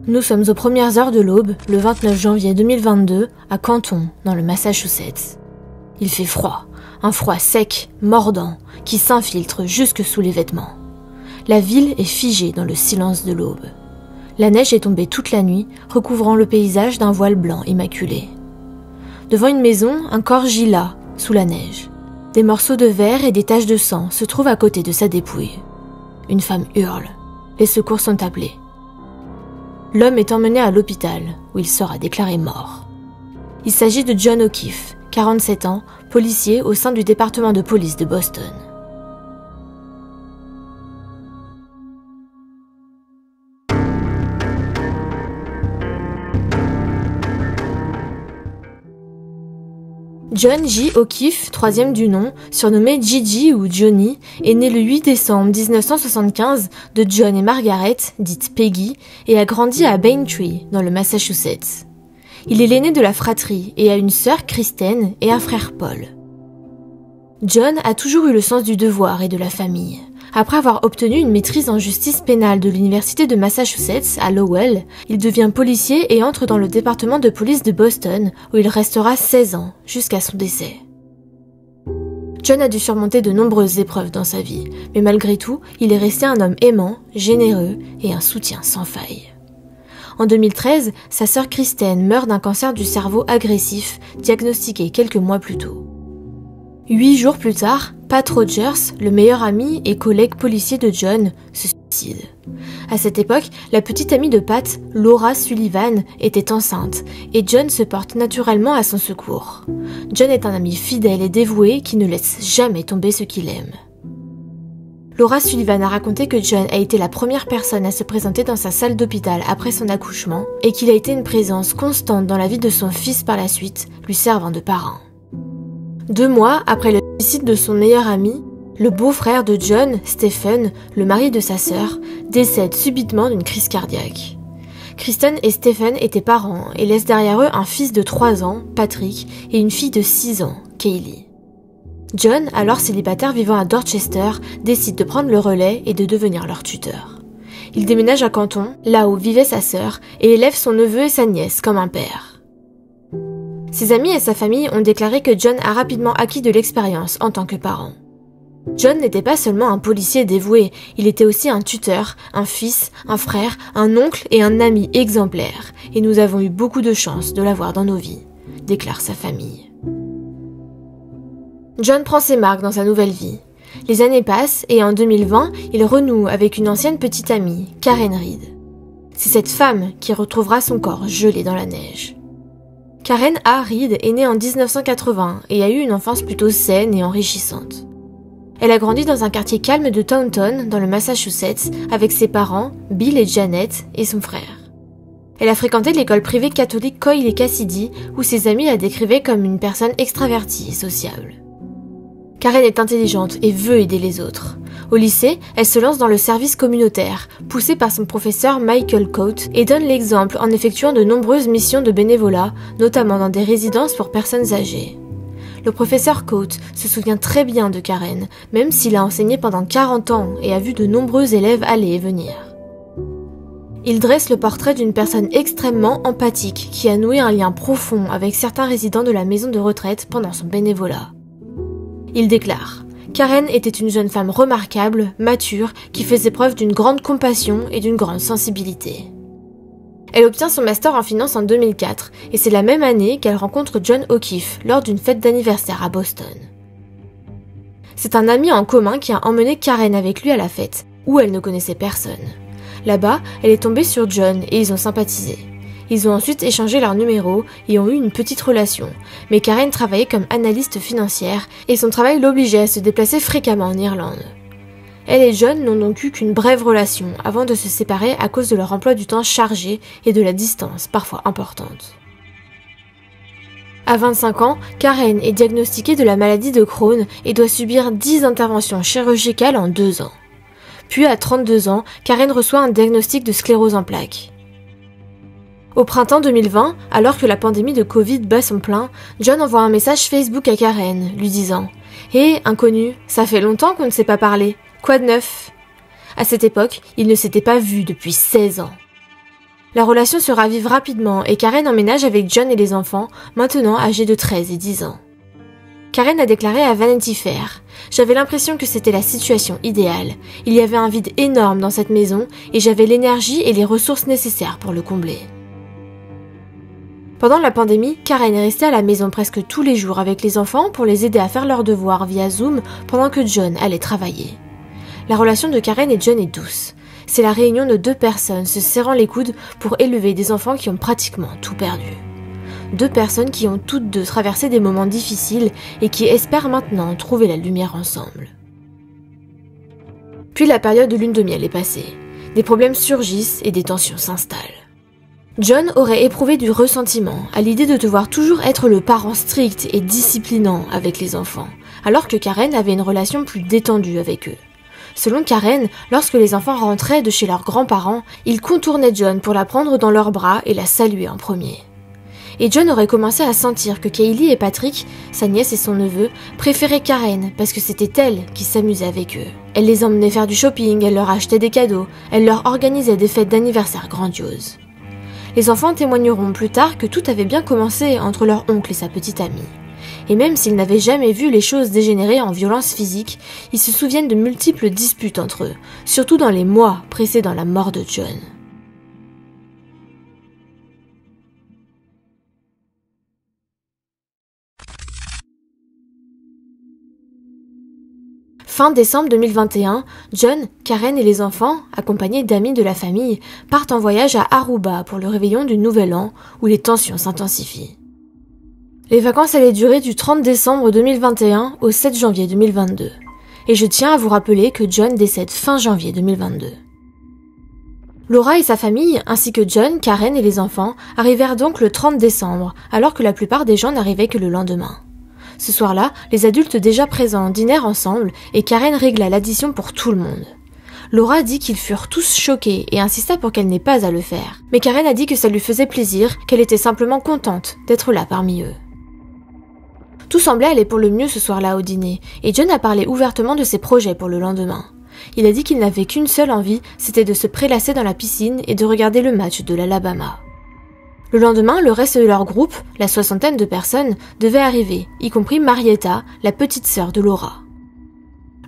Nous sommes aux premières heures de l'aube, le 29 janvier 2022, à Canton, dans le Massachusetts. Il fait froid, un froid sec, mordant, qui s'infiltre jusque sous les vêtements. La ville est figée dans le silence de l'aube. La neige est tombée toute la nuit, recouvrant le paysage d'un voile blanc immaculé. Devant une maison, un corps gît là, sous la neige. Des morceaux de verre et des taches de sang se trouvent à côté de sa dépouille. Une femme hurle. Les secours sont appelés. L'homme est emmené à l'hôpital, où il sera déclaré mort. Il s'agit de John O'Keefe, 47 ans, policier au sein du département de police de Boston. John J. O'Keefe, troisième du nom, surnommé Gigi ou Johnny, est né le 8 décembre 1975 de John et Margaret, dite Peggy, et a grandi à Braintree, dans le Massachusetts. Il est l'aîné de la fratrie et a une sœur Kristen et un frère Paul. John a toujours eu le sens du devoir et de la famille. Après avoir obtenu une maîtrise en justice pénale de l'université de Massachusetts à Lowell, il devient policier et entre dans le département de police de Boston, où il restera 16 ans, jusqu'à son décès. John a dû surmonter de nombreuses épreuves dans sa vie, mais malgré tout, il est resté un homme aimant, généreux et un soutien sans faille. En 2013, sa sœur Kristen meurt d'un cancer du cerveau agressif, diagnostiqué quelques mois plus tôt. 8 jours plus tard, Pat Rogers, le meilleur ami et collègue policier de John, se suicide. À cette époque, la petite amie de Pat, Laura Sullivan, était enceinte et John se porte naturellement à son secours. John est un ami fidèle et dévoué qui ne laisse jamais tomber ce qu'il aime. Laura Sullivan a raconté que John a été la première personne à se présenter dans sa salle d'hôpital après son accouchement et qu'il a été une présence constante dans la vie de son fils par la suite, lui servant de parrain. 2 mois après le suicide de son meilleur ami, le beau-frère de John, Stephen, le mari de sa sœur, décède subitement d'une crise cardiaque. Kristen et Stephen étaient parents et laissent derrière eux un fils de 3 ans, Patrick, et une fille de 6 ans, Kaylee. John, alors célibataire vivant à Dorchester, décide de prendre le relais et de devenir leur tuteur. Il déménage à Canton, là où vivait sa sœur, et élève son neveu et sa nièce comme un père. Ses amis et sa famille ont déclaré que John a rapidement acquis de l'expérience en tant que parent. John n'était pas seulement un policier dévoué, il était aussi un tuteur, un fils, un frère, un oncle et un ami exemplaire, et nous avons eu beaucoup de chance de l'avoir dans nos vies, déclare sa famille. John prend ses marques dans sa nouvelle vie. Les années passent et en 2020, il renoue avec une ancienne petite amie, Karen Reed. C'est cette femme qui retrouvera son corps gelé dans la neige. Karen A. Reed est née en 1980 et a eu une enfance plutôt saine et enrichissante. Elle a grandi dans un quartier calme de Taunton, dans le Massachusetts, avec ses parents, Bill et Janet, et son frère. Elle a fréquenté l'école privée catholique Coyle et Cassidy, où ses amis la décrivaient comme une personne extravertie et sociable. Karen est intelligente et veut aider les autres. Au lycée, elle se lance dans le service communautaire, poussée par son professeur Michael Coate, et donne l'exemple en effectuant de nombreuses missions de bénévolat, notamment dans des résidences pour personnes âgées. Le professeur Coate se souvient très bien de Karen, même s'il a enseigné pendant 40 ans et a vu de nombreux élèves aller et venir. Il dresse le portrait d'une personne extrêmement empathique qui a noué un lien profond avec certains résidents de la maison de retraite pendant son bénévolat. Il déclare « Karen était une jeune femme remarquable, mature, qui faisait preuve d'une grande compassion et d'une grande sensibilité. » Elle obtient son master en finance en 2004 et c'est la même année qu'elle rencontre John O'Keefe lors d'une fête d'anniversaire à Boston. C'est un ami en commun qui a emmené Karen avec lui à la fête, où elle ne connaissait personne. Là-bas, elle est tombée sur John et ils ont sympathisé. Ils ont ensuite échangé leurs numéros et ont eu une petite relation, mais Karen travaillait comme analyste financière et son travail l'obligeait à se déplacer fréquemment en Irlande. Elle et John n'ont donc eu qu'une brève relation avant de se séparer à cause de leur emploi du temps chargé et de la distance parfois importante. À 25 ans, Karen est diagnostiquée de la maladie de Crohn et doit subir 10 interventions chirurgicales en 2 ans. Puis à 32 ans, Karen reçoit un diagnostic de sclérose en plaques. Au printemps 2020, alors que la pandémie de Covid bat son plein, John envoie un message Facebook à Karen, lui disant « Hé, inconnu, ça fait longtemps qu'on ne s'est pas parlé. Quoi de neuf ?» À cette époque, ils ne s'étaient pas vus depuis 16 ans. La relation se ravive rapidement et Karen emménage avec John et les enfants, maintenant âgés de 13 et 10 ans. Karen a déclaré à Vanity Fair « J'avais l'impression que c'était la situation idéale. Il y avait un vide énorme dans cette maison et j'avais l'énergie et les ressources nécessaires pour le combler. » Pendant la pandémie, Karen est restée à la maison presque tous les jours avec les enfants pour les aider à faire leurs devoirs via Zoom pendant que John allait travailler. La relation de Karen et John est douce. C'est la réunion de deux personnes se serrant les coudes pour élever des enfants qui ont pratiquement tout perdu. Deux personnes qui ont toutes deux traversé des moments difficiles et qui espèrent maintenant trouver la lumière ensemble. Puis la période de lune de miel est passée. Des problèmes surgissent et des tensions s'installent. John aurait éprouvé du ressentiment à l'idée de devoir toujours être le parent strict et disciplinant avec les enfants, alors que Karen avait une relation plus détendue avec eux. Selon Karen, lorsque les enfants rentraient de chez leurs grands-parents, ils contournaient John pour la prendre dans leurs bras et la saluer en premier. Et John aurait commencé à sentir que Kaylee et Patrick, sa nièce et son neveu, préféraient Karen parce que c'était elle qui s'amusait avec eux. Elle les emmenait faire du shopping, elle leur achetait des cadeaux, elle leur organisait des fêtes d'anniversaire grandioses. Les enfants témoigneront plus tard que tout avait bien commencé entre leur oncle et sa petite amie. Et même s'ils n'avaient jamais vu les choses dégénérer en violence physique, ils se souviennent de multiples disputes entre eux, surtout dans les mois précédant la mort de John. Fin décembre 2021, John, Karen et les enfants, accompagnés d'amis de la famille, partent en voyage à Aruba pour le réveillon du Nouvel An, où les tensions s'intensifient. Les vacances allaient durer du 30 décembre 2021 au 7 janvier 2022. Et je tiens à vous rappeler que John décède fin janvier 2022. Laura et sa famille, ainsi que John, Karen et les enfants, arrivèrent donc le 30 décembre, alors que la plupart des gens n'arrivaient que le lendemain. Ce soir-là, les adultes déjà présents dînèrent ensemble et Karen régla l'addition pour tout le monde. Laura dit qu'ils furent tous choqués et insista pour qu'elle n'ait pas à le faire. Mais Karen a dit que ça lui faisait plaisir, qu'elle était simplement contente d'être là parmi eux. Tout semblait aller pour le mieux ce soir-là au dîner, et John a parlé ouvertement de ses projets pour le lendemain. Il a dit qu'il n'avait qu'une seule envie, c'était de se prélasser dans la piscine et de regarder le match de l'Alabama. Le lendemain, le reste de leur groupe, la 60aine de personnes, devait arriver, y compris Marietta, la petite sœur de Laura.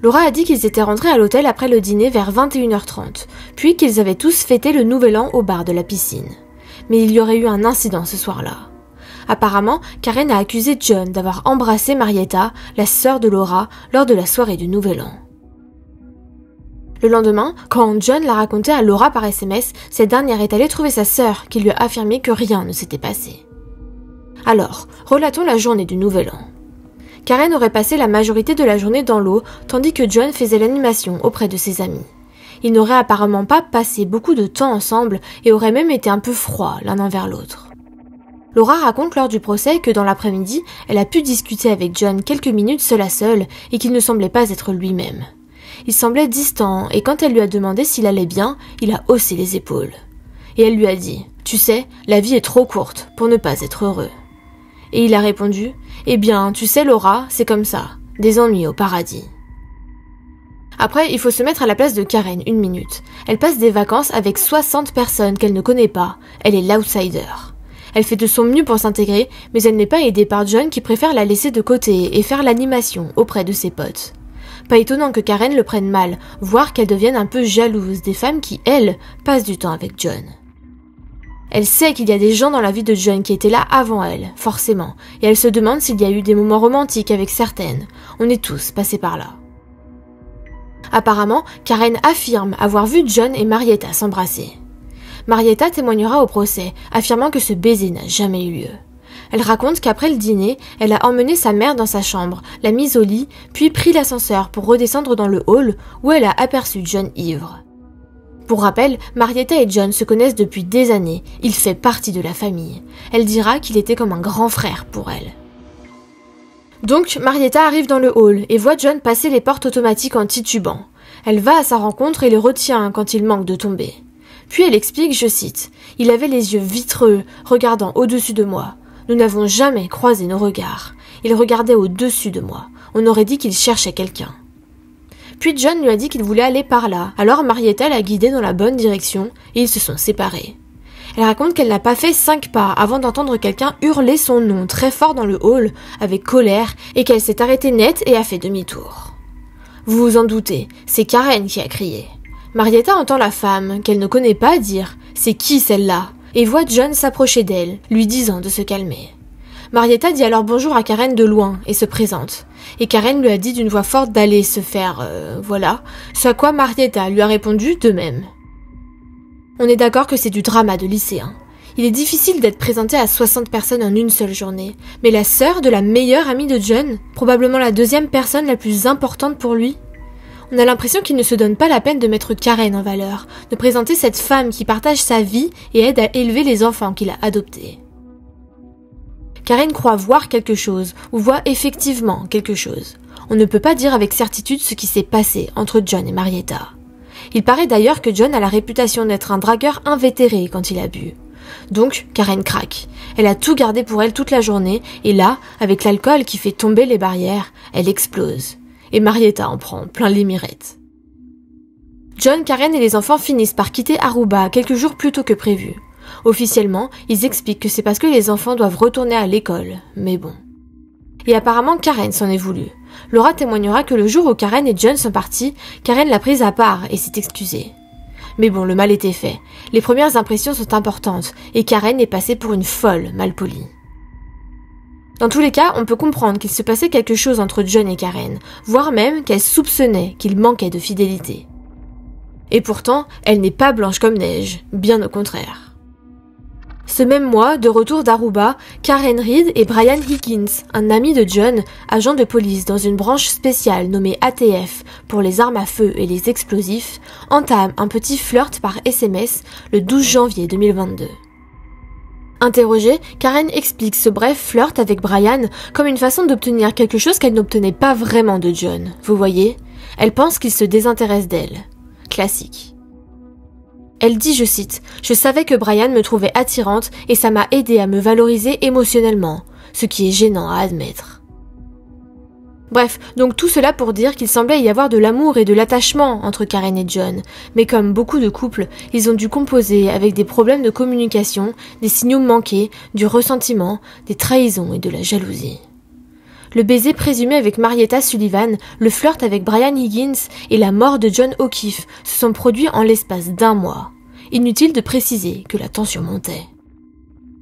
Laura a dit qu'ils étaient rentrés à l'hôtel après le dîner vers 21h30, puis qu'ils avaient tous fêté le Nouvel An au bar de la piscine. Mais il y aurait eu un incident ce soir-là. Apparemment, Karen a accusé John d'avoir embrassé Marietta, la sœur de Laura, lors de la soirée du Nouvel An. Le lendemain, quand John l'a raconté à Laura par SMS, cette dernière est allée trouver sa sœur qui lui a affirmé que rien ne s'était passé. Alors, relatons la journée du Nouvel An. Karen aurait passé la majorité de la journée dans l'eau, tandis que John faisait l'animation auprès de ses amis. Ils n'auraient apparemment pas passé beaucoup de temps ensemble et auraient même été un peu froids l'un envers l'autre. Laura raconte lors du procès que dans l'après-midi, elle a pu discuter avec John quelques minutes seule à seule et qu'il ne semblait pas être lui-même. Il semblait distant et quand elle lui a demandé s'il allait bien, il a haussé les épaules. Et elle lui a dit « Tu sais, la vie est trop courte pour ne pas être heureux. » Et il a répondu « Eh bien, tu sais Laura, c'est comme ça, des ennuis au paradis. » Après, il faut se mettre à la place de Karen, 1 minute. Elle passe des vacances avec 60 personnes qu'elle ne connaît pas, elle est l'outsider. Elle fait de son mieux pour s'intégrer, mais elle n'est pas aidée par John qui préfère la laisser de côté et faire l'animation auprès de ses potes. Pas étonnant que Karen le prenne mal, voire qu'elle devienne un peu jalouse des femmes qui, elles, passent du temps avec John. Elle sait qu'il y a des gens dans la vie de John qui étaient là avant elle, forcément, et elle se demande s'il y a eu des moments romantiques avec certaines. On est tous passés par là. Apparemment, Karen affirme avoir vu John et Marietta s'embrasser. Marietta témoignera au procès, affirmant que ce baiser n'a jamais eu lieu. Elle raconte qu'après le dîner, elle a emmené sa mère dans sa chambre, l'a mise au lit, puis pris l'ascenseur pour redescendre dans le hall où elle a aperçu John ivre. Pour rappel, Marietta et John se connaissent depuis des années, il fait partie de la famille. Elle dira qu'il était comme un grand frère pour elle. Donc, Marietta arrive dans le hall et voit John passer les portes automatiques en titubant. Elle va à sa rencontre et le retient quand il manque de tomber. Puis elle explique, je cite, « Il avait les yeux vitreux, regardant au-dessus de moi. Nous n'avons jamais croisé nos regards. Il regardait au-dessus de moi. On aurait dit qu'il cherchait quelqu'un. » Puis John lui a dit qu'il voulait aller par là, alors Marietta l'a guidé dans la bonne direction et ils se sont séparés. Elle raconte qu'elle n'a pas fait 5 pas avant d'entendre quelqu'un hurler son nom très fort dans le hall, avec colère, et qu'elle s'est arrêtée net et a fait demi-tour. Vous vous en doutez, c'est Karen qui a crié. Marietta entend la femme, qu'elle ne connaît pas, dire « C'est qui celle-là ?» et voit John s'approcher d'elle, lui disant de se calmer. Marietta dit alors bonjour à Karen de loin et se présente. Et Karen lui a dit d'une voix forte d'aller se faire... voilà. Ce à quoi Marietta lui a répondu de même. On est d'accord que c'est du drama de lycéen. Il est difficile d'être présenté à 60 personnes en une seule journée. Mais la sœur de la meilleure amie de John, probablement la deuxième personne la plus importante pour lui, on a l'impression qu'il ne se donne pas la peine de mettre Karen en valeur, de présenter cette femme qui partage sa vie et aide à élever les enfants qu'il a adoptés. Karen croit voir quelque chose, ou voit effectivement quelque chose. On ne peut pas dire avec certitude ce qui s'est passé entre John et Marietta. Il paraît d'ailleurs que John a la réputation d'être un dragueur invétéré quand il a bu. Donc, Karen craque. Elle a tout gardé pour elle toute la journée, et là, avec l'alcool qui fait tomber les barrières, elle explose. Et Marietta en prend plein les mirettes. John, Karen et les enfants finissent par quitter Aruba quelques jours plus tôt que prévu. Officiellement, ils expliquent que c'est parce que les enfants doivent retourner à l'école, mais bon. Et apparemment, Karen s'en est voulu. Laura témoignera que le jour où Karen et John sont partis, Karen l'a prise à part et s'est excusée. Mais bon, le mal était fait. Les premières impressions sont importantes, et Karen est passée pour une folle malpolie. Dans tous les cas, on peut comprendre qu'il se passait quelque chose entre John et Karen, voire même qu'elle soupçonnait qu'il manquait de fidélité. Et pourtant, elle n'est pas blanche comme neige, bien au contraire. Ce même mois, de retour d'Aruba, Karen Reed et Brian Higgins, un ami de John, agent de police dans une branche spéciale nommée ATF pour les armes à feu et les explosifs, entament un petit flirt par SMS le 12 janvier 2022. Interrogée, Karen explique ce bref flirt avec Brian comme une façon d'obtenir quelque chose qu'elle n'obtenait pas vraiment de John. Vous voyez, elle pense qu'il se désintéresse d'elle. Classique. Elle dit, je cite, « Je savais que Brian me trouvait attirante et ça m'a aidé à me valoriser émotionnellement, ce qui est gênant à admettre. » Bref, donc tout cela pour dire qu'il semblait y avoir de l'amour et de l'attachement entre Karen et John, mais comme beaucoup de couples, ils ont dû composer avec des problèmes de communication, des signaux manqués, du ressentiment, des trahisons et de la jalousie. Le baiser présumé avec Marietta Sullivan, le flirt avec Brian Higgins et la mort de John O'Keefe se sont produits en l'espace d'1 mois. Inutile de préciser que la tension montait.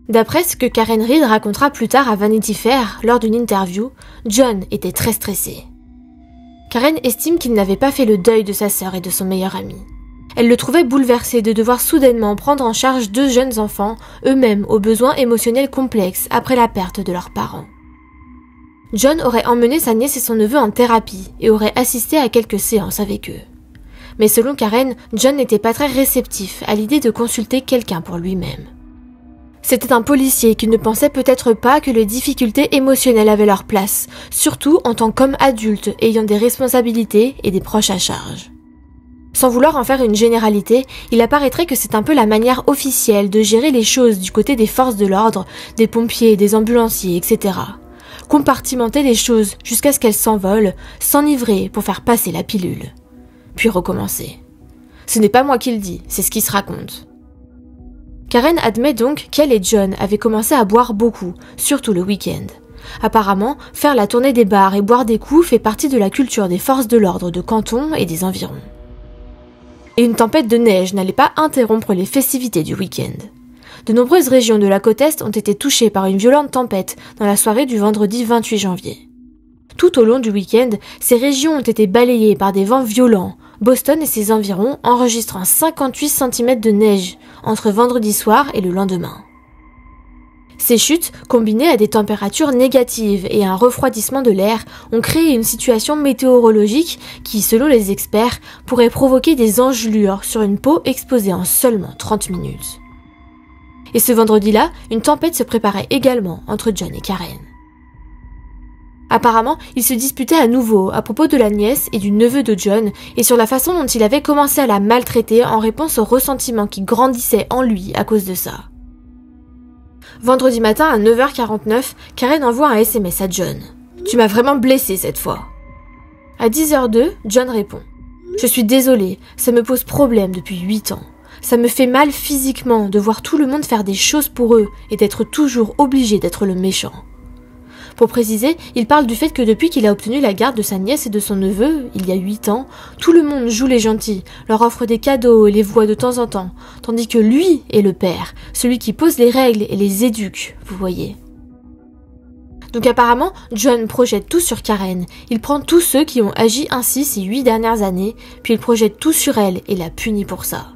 D'après ce que Karen Reed racontera plus tard à Vanity Fair lors d'une interview, John était très stressé. Karen estime qu'il n'avait pas fait le deuil de sa sœur et de son meilleur ami. Elle le trouvait bouleversé de devoir soudainement prendre en charge 2 jeunes enfants, eux-mêmes aux besoins émotionnels complexes après la perte de leurs parents. John aurait emmené sa nièce et son neveu en thérapie et aurait assisté à quelques séances avec eux. Mais selon Karen, John n'était pas très réceptif à l'idée de consulter quelqu'un pour lui-même. C'était un policier qui ne pensait peut-être pas que les difficultés émotionnelles avaient leur place, surtout en tant qu'homme adulte ayant des responsabilités et des proches à charge. Sans vouloir en faire une généralité, il apparaîtrait que c'est un peu la manière officielle de gérer les choses du côté des forces de l'ordre, des pompiers, des ambulanciers, etc. Compartimenter les choses jusqu'à ce qu'elles s'envolent, s'enivrer pour faire passer la pilule. Puis recommencer. Ce n'est pas moi qui le dis, c'est ce qui se raconte. Karen admet donc qu'elle et John avaient commencé à boire beaucoup, surtout le week-end. Apparemment, faire la tournée des bars et boire des coups fait partie de la culture des forces de l'ordre de Canton et des environs. Et une tempête de neige n'allait pas interrompre les festivités du week-end. De nombreuses régions de la côte Est ont été touchées par une violente tempête dans la soirée du vendredi 28 janvier. Tout au long du week-end, ces régions ont été balayées par des vents violents, Boston et ses environs enregistrant 58 cm de neige entre vendredi soir et le lendemain. Ces chutes, combinées à des températures négatives et à un refroidissement de l'air, ont créé une situation météorologique qui, selon les experts, pourrait provoquer des engelures sur une peau exposée en seulement 30 minutes. Et ce vendredi-là, une tempête se préparait également entre John et Karen. Apparemment, ils se disputaient à nouveau à propos de la nièce et du neveu de John et sur la façon dont il avait commencé à la maltraiter en réponse au ressentiment qui grandissait en lui à cause de ça. Vendredi matin à 9h49, Karen envoie un SMS à John. « Tu m'as vraiment blessé cette fois. » À 10h02, John répond. « Je suis désolée, ça me pose problème depuis 8 ans. Ça me fait mal physiquement de voir tout le monde faire des choses pour eux et d'être toujours obligé d'être le méchant. Pour préciser, il parle du fait que depuis qu'il a obtenu la garde de sa nièce et de son neveu, il y a 8 ans, tout le monde joue les gentils, leur offre des cadeaux et les voit de temps en temps, tandis que lui est le père, celui qui pose les règles et les éduque, vous voyez. Donc apparemment, John projette tout sur Karen, il prend tous ceux qui ont agi ainsi ces 8 dernières années, puis il projette tout sur elle et la punit pour ça.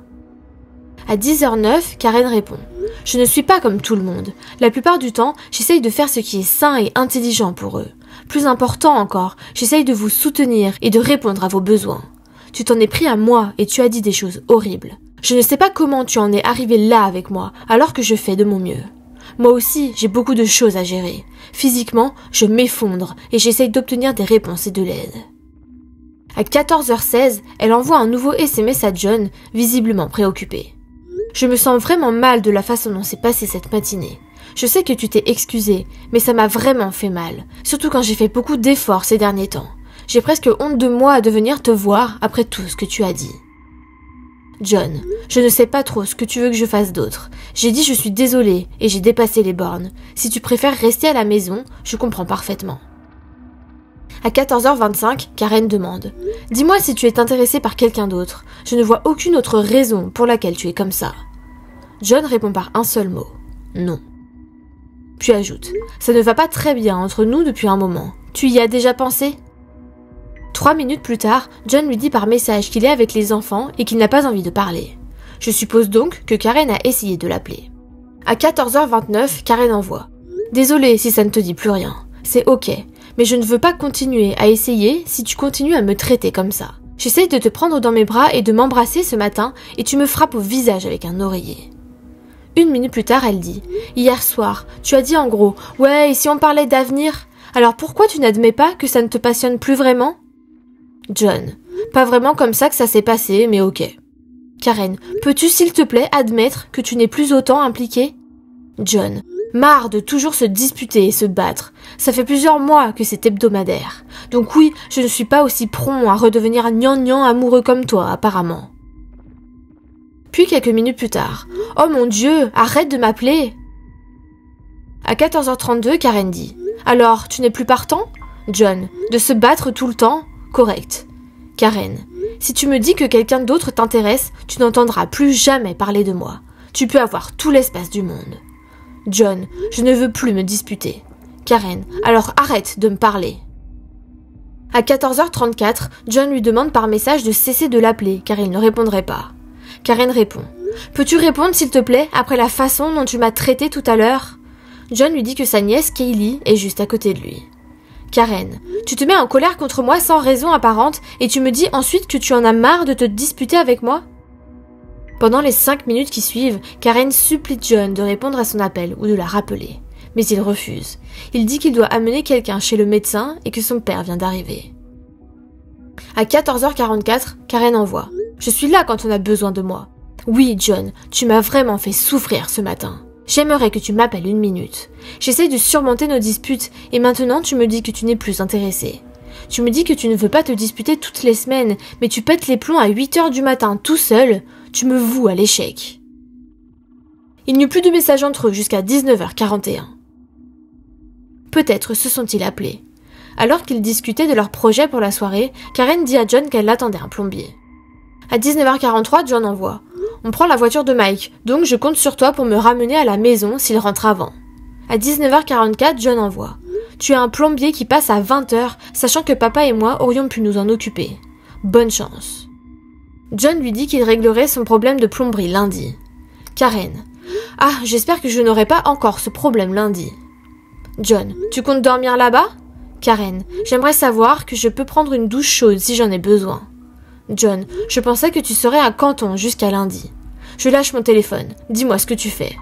À 10h09, Karen répond « Je ne suis pas comme tout le monde. La plupart du temps, j'essaye de faire ce qui est sain et intelligent pour eux. Plus important encore, j'essaye de vous soutenir et de répondre à vos besoins. Tu t'en es pris à moi et tu as dit des choses horribles. Je ne sais pas comment tu en es arrivé là avec moi, alors que je fais de mon mieux. Moi aussi, j'ai beaucoup de choses à gérer. Physiquement, je m'effondre et j'essaye d'obtenir des réponses et de l'aide. » À 14h16, elle envoie un nouveau SMS à John, visiblement préoccupé. Je me sens vraiment mal de la façon dont s'est passée cette matinée. Je sais que tu t'es excusé, mais ça m'a vraiment fait mal, surtout quand j'ai fait beaucoup d'efforts ces derniers temps. J'ai presque honte de moi de venir te voir après tout ce que tu as dit. John, je ne sais pas trop ce que tu veux que je fasse d'autre. J'ai dit je suis désolée et j'ai dépassé les bornes. Si tu préfères rester à la maison, je comprends parfaitement. À 14h25, Karen demande « Dis-moi si tu es intéressé par quelqu'un d'autre. Je ne vois aucune autre raison pour laquelle tu es comme ça. » John répond par un seul mot « Non. » Puis ajoute « Ça ne va pas très bien entre nous depuis un moment. Tu y as déjà pensé ?» 3 minutes plus tard, John lui dit par message qu'il est avec les enfants et qu'il n'a pas envie de parler. Je suppose donc que Karen a essayé de l'appeler. À 14h29, Karen envoie « Désolée si ça ne te dit plus rien. C'est ok. Mais je ne veux pas continuer à essayer si tu continues à me traiter comme ça. J'essaye de te prendre dans mes bras et de m'embrasser ce matin et tu me frappes au visage avec un oreiller. » 1 minute plus tard, elle dit « Hier soir, tu as dit en gros « Ouais, et si on parlait d'avenir ? Alors pourquoi tu n'admets pas que ça ne te passionne plus vraiment ?» John « Pas vraiment comme ça que ça s'est passé, mais ok. » Karen « Peux-tu s'il te plaît admettre que tu n'es plus autant impliqué ?» John « Marre de toujours se disputer et se battre. Ça fait plusieurs mois que c'est hebdomadaire. Donc oui, je ne suis pas aussi prompt à redevenir gnangnan amoureux comme toi, apparemment. » Puis quelques minutes plus tard. « Oh mon Dieu, arrête de m'appeler !» À 14h32, Karen dit « Alors, tu n'es plus partant ?» John « De se battre tout le temps ? Correct. » Karen « Si tu me dis que quelqu'un d'autre t'intéresse, tu n'entendras plus jamais parler de moi. Tu peux avoir tout l'espace du monde. » John, je ne veux plus me disputer. Karen, alors arrête de me parler. À 14h34, John lui demande par message de cesser de l'appeler car il ne répondrait pas. Karen répond. Peux-tu répondre s'il te plaît après la façon dont tu m'as traité tout à l'heure ? John lui dit que sa nièce Kaylee est juste à côté de lui. Karen, tu te mets en colère contre moi sans raison apparente et tu me dis ensuite que tu en as marre de te disputer avec moi ? Pendant les 5 minutes qui suivent, Karen supplie John de répondre à son appel ou de la rappeler. Mais il refuse. Il dit qu'il doit amener quelqu'un chez le médecin et que son père vient d'arriver. À 14h44, Karen envoie. Je suis là quand on a besoin de moi. Oui, John, tu m'as vraiment fait souffrir ce matin. J'aimerais que tu m'appelles 1 minute. J'essaye de surmonter nos disputes et maintenant tu me dis que tu n'es plus intéressé. Tu me dis que tu ne veux pas te disputer toutes les semaines, mais tu pètes les plombs à 8h du matin tout seul. Tu me voues à l'échec. Il n'y eut plus de message entre eux jusqu'à 19h41. Peut-être se sont-ils appelés. Alors qu'ils discutaient de leur projet pour la soirée, Karen dit à John qu'elle attendait un plombier. À 19h43, John envoie. On prend la voiture de Mike, donc je compte sur toi pour me ramener à la maison s'il rentre avant. À 19h44, John envoie. Tu as un plombier qui passe à 20h, sachant que papa et moi aurions pu nous en occuper. Bonne chance. John lui dit qu'il réglerait son problème de plomberie lundi. Karen. Ah, j'espère que je n'aurai pas encore ce problème lundi. John. Tu comptes dormir là-bas ? Karen. J'aimerais savoir que je peux prendre une douche chaude si j'en ai besoin. John. Je pensais que tu serais à Canton jusqu'à lundi. Je lâche mon téléphone. Dis-moi ce que tu fais.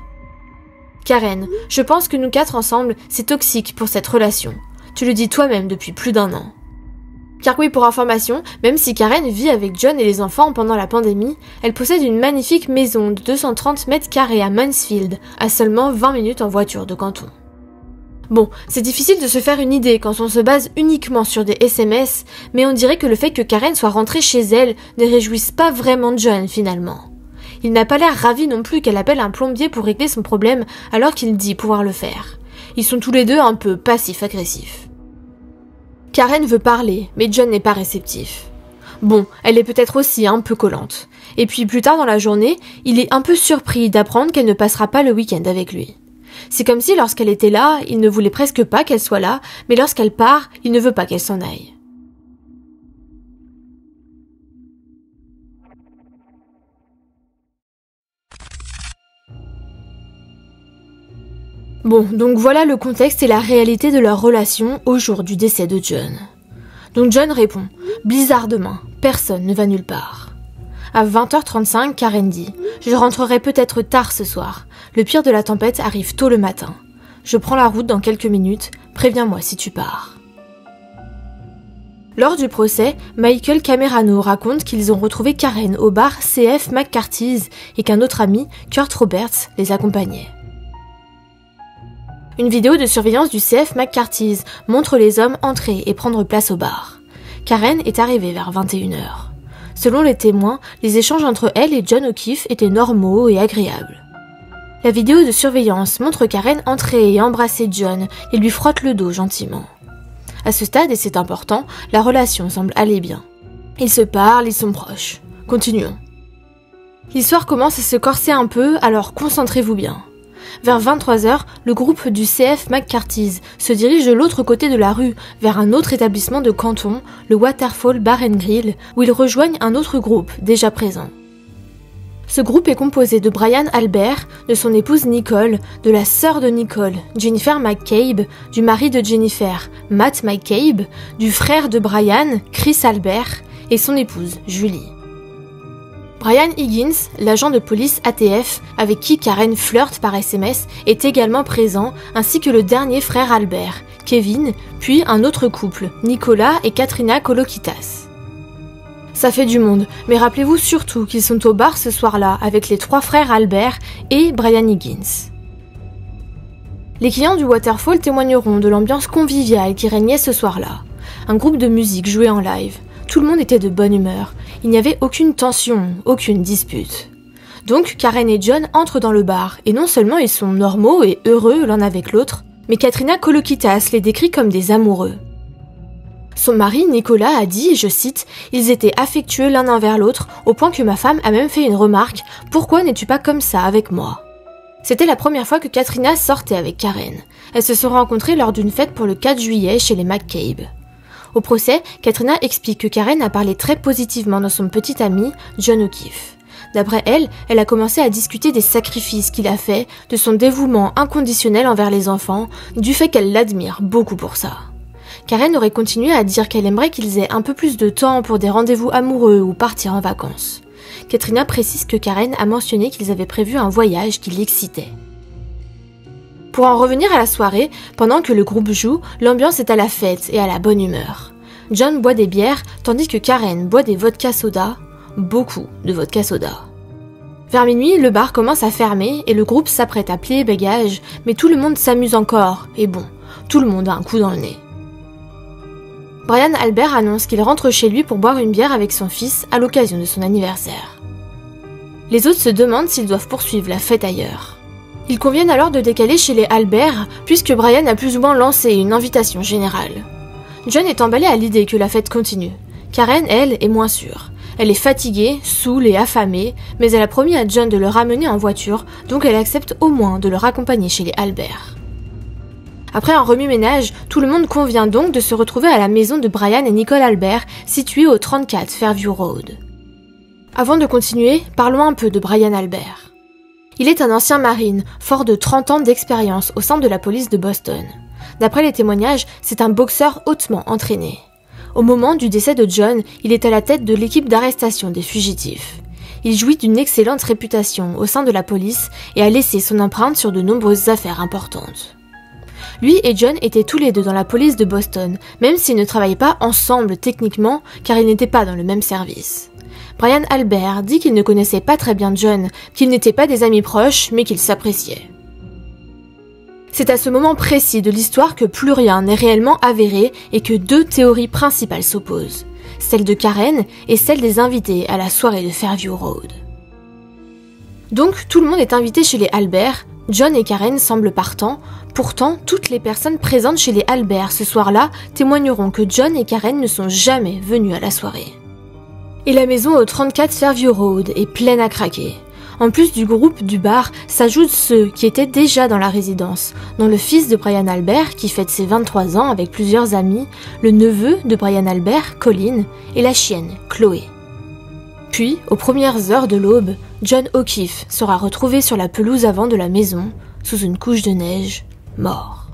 Karen. Je pense que nous 4 ensemble, c'est toxique pour cette relation. Tu le dis toi-même depuis plus d'1 an. Car oui, pour information, même si Karen vit avec John et les enfants pendant la pandémie, elle possède une magnifique maison de 230 mètres carrés à Mansfield, à seulement 20 minutes en voiture de Canton. Bon, c'est difficile de se faire une idée quand on se base uniquement sur des SMS, mais on dirait que le fait que Karen soit rentrée chez elle ne réjouisse pas vraiment John finalement. Il n'a pas l'air ravi non plus qu'elle appelle un plombier pour régler son problème alors qu'il dit pouvoir le faire. Ils sont tous les deux un peu passifs-agressifs. Karen veut parler, mais John n'est pas réceptif. Bon, elle est peut-être aussi un peu collante. Et puis plus tard dans la journée, il est un peu surpris d'apprendre qu'elle ne passera pas le week-end avec lui. C'est comme si lorsqu'elle était là, il ne voulait presque pas qu'elle soit là, mais lorsqu'elle part, il ne veut pas qu'elle s'en aille. Bon, donc voilà le contexte et la réalité de leur relation au jour du décès de John. Donc John répond « Blizzard demain, personne ne va nulle part ». À 20h35, Karen dit « Je rentrerai peut-être tard ce soir. Le pire de la tempête arrive tôt le matin. Je prends la route dans quelques minutes. Préviens-moi si tu pars. » Lors du procès, Michael Camerano raconte qu'ils ont retrouvé Karen au bar CF McCarthy's et qu'un autre ami, Kurt Roberts, les accompagnait. Une vidéo de surveillance du CF McCarthy's montre les hommes entrer et prendre place au bar. Karen est arrivée vers 21h. Selon les témoins, les échanges entre elle et John O'Keefe étaient normaux et agréables. La vidéo de surveillance montre Karen entrer et embrasser John et lui frotte le dos gentiment. À ce stade, et c'est important, la relation semble aller bien. Ils se parlent, ils sont proches. Continuons. L'histoire commence à se corser un peu, alors concentrez-vous bien. Vers 23h, le groupe du CF McCarthy's se dirige de l'autre côté de la rue, vers un autre établissement de Canton, le Waterfall Bar & Grill, où ils rejoignent un autre groupe déjà présent. Ce groupe est composé de Brian Albert, de son épouse Nicole, de la sœur de Nicole, Jennifer McCabe, du mari de Jennifer, Matt McCabe, du frère de Brian, Chris Albert, et son épouse, Julie. Brian Higgins, l'agent de police ATF avec qui Karen flirte par SMS, est également présent, ainsi que le dernier frère Albert, Kevin, puis un autre couple, Nicolas et Katrina Kolokitas. Ça fait du monde, mais rappelez-vous surtout qu'ils sont au bar ce soir-là avec les 3 frères Albert et Brian Higgins. Les clients du Waterfall témoigneront de l'ambiance conviviale qui régnait ce soir-là. Un groupe de musique jouait en live. Tout le monde était de bonne humeur. Il n'y avait aucune tension, aucune dispute. Donc Karen et John entrent dans le bar, et non seulement ils sont normaux et heureux l'un avec l'autre, mais Katrina Kolokitas les décrit comme des amoureux. Son mari, Nicolas, a dit, je cite, « Ils étaient affectueux l'un envers l'autre, au point que ma femme a même fait une remarque, « Pourquoi n'es-tu pas comme ça avec moi ?» C'était la première fois que Katrina sortait avec Karen. Elles se sont rencontrées lors d'une fête pour le 4 juillet chez les McCabe. Au procès, Katrina explique que Karen a parlé très positivement de son petit ami, John O'Keefe. D'après elle, elle a commencé à discuter des sacrifices qu'il a faits, de son dévouement inconditionnel envers les enfants, du fait qu'elle l'admire beaucoup pour ça. Karen aurait continué à dire qu'elle aimerait qu'ils aient un peu plus de temps pour des rendez-vous amoureux ou partir en vacances. Katrina précise que Karen a mentionné qu'ils avaient prévu un voyage qui l'excitait. Pour en revenir à la soirée, pendant que le groupe joue, l'ambiance est à la fête et à la bonne humeur. John boit des bières, tandis que Karen boit des vodka soda, beaucoup de vodka soda. Vers minuit, le bar commence à fermer et le groupe s'apprête à plier bagages, mais tout le monde s'amuse encore, et bon, tout le monde a un coup dans le nez. Brian Albert annonce qu'il rentre chez lui pour boire une bière avec son fils à l'occasion de son anniversaire. Les autres se demandent s'ils doivent poursuivre la fête ailleurs. Ils conviennent alors de décaler chez les Albert, puisque Brian a plus ou moins lancé une invitation générale. John est emballé à l'idée que la fête continue. Karen, elle, est moins sûre. Elle est fatiguée, saoule et affamée, mais elle a promis à John de le ramener en voiture, donc elle accepte au moins de le raccompagner chez les Albert. Après un remue-ménage, tout le monde convient donc de se retrouver à la maison de Brian et Nicole Albert, située au 34 Fairview Road. Avant de continuer, parlons un peu de Brian Albert. Il est un ancien marine, fort de 30 ans d'expérience au sein de la police de Boston. D'après les témoignages, c'est un boxeur hautement entraîné. Au moment du décès de John, il est à la tête de l'équipe d'arrestation des fugitifs. Il jouit d'une excellente réputation au sein de la police et a laissé son empreinte sur de nombreuses affaires importantes. Lui et John étaient tous les deux dans la police de Boston, même s'ils ne travaillaient pas ensemble techniquement, car ils n'étaient pas dans le même service. Brian Albert dit qu'il ne connaissait pas très bien John, qu'ils n'étaient pas des amis proches, mais qu'ils s'appréciaient. C'est à ce moment précis de l'histoire que plus rien n'est réellement avéré et que 2 théories principales s'opposent, celle de Karen et celle des invités à la soirée de Fairview Road. Donc tout le monde est invité chez les Albert, John et Karen semblent partants, pourtant toutes les personnes présentes chez les Albert ce soir-là témoigneront que John et Karen ne sont jamais venus à la soirée. Et la maison au 34 Fairview Road est pleine à craquer. En plus du groupe du bar, s'ajoutent ceux qui étaient déjà dans la résidence, dont le fils de Brian Albert qui fête ses 23 ans avec plusieurs amis, le neveu de Brian Albert, Colin, et la chienne, Chloé. Puis, aux premières heures de l'aube, John O'Keefe sera retrouvé sur la pelouse avant de la maison, sous une couche de neige, mort.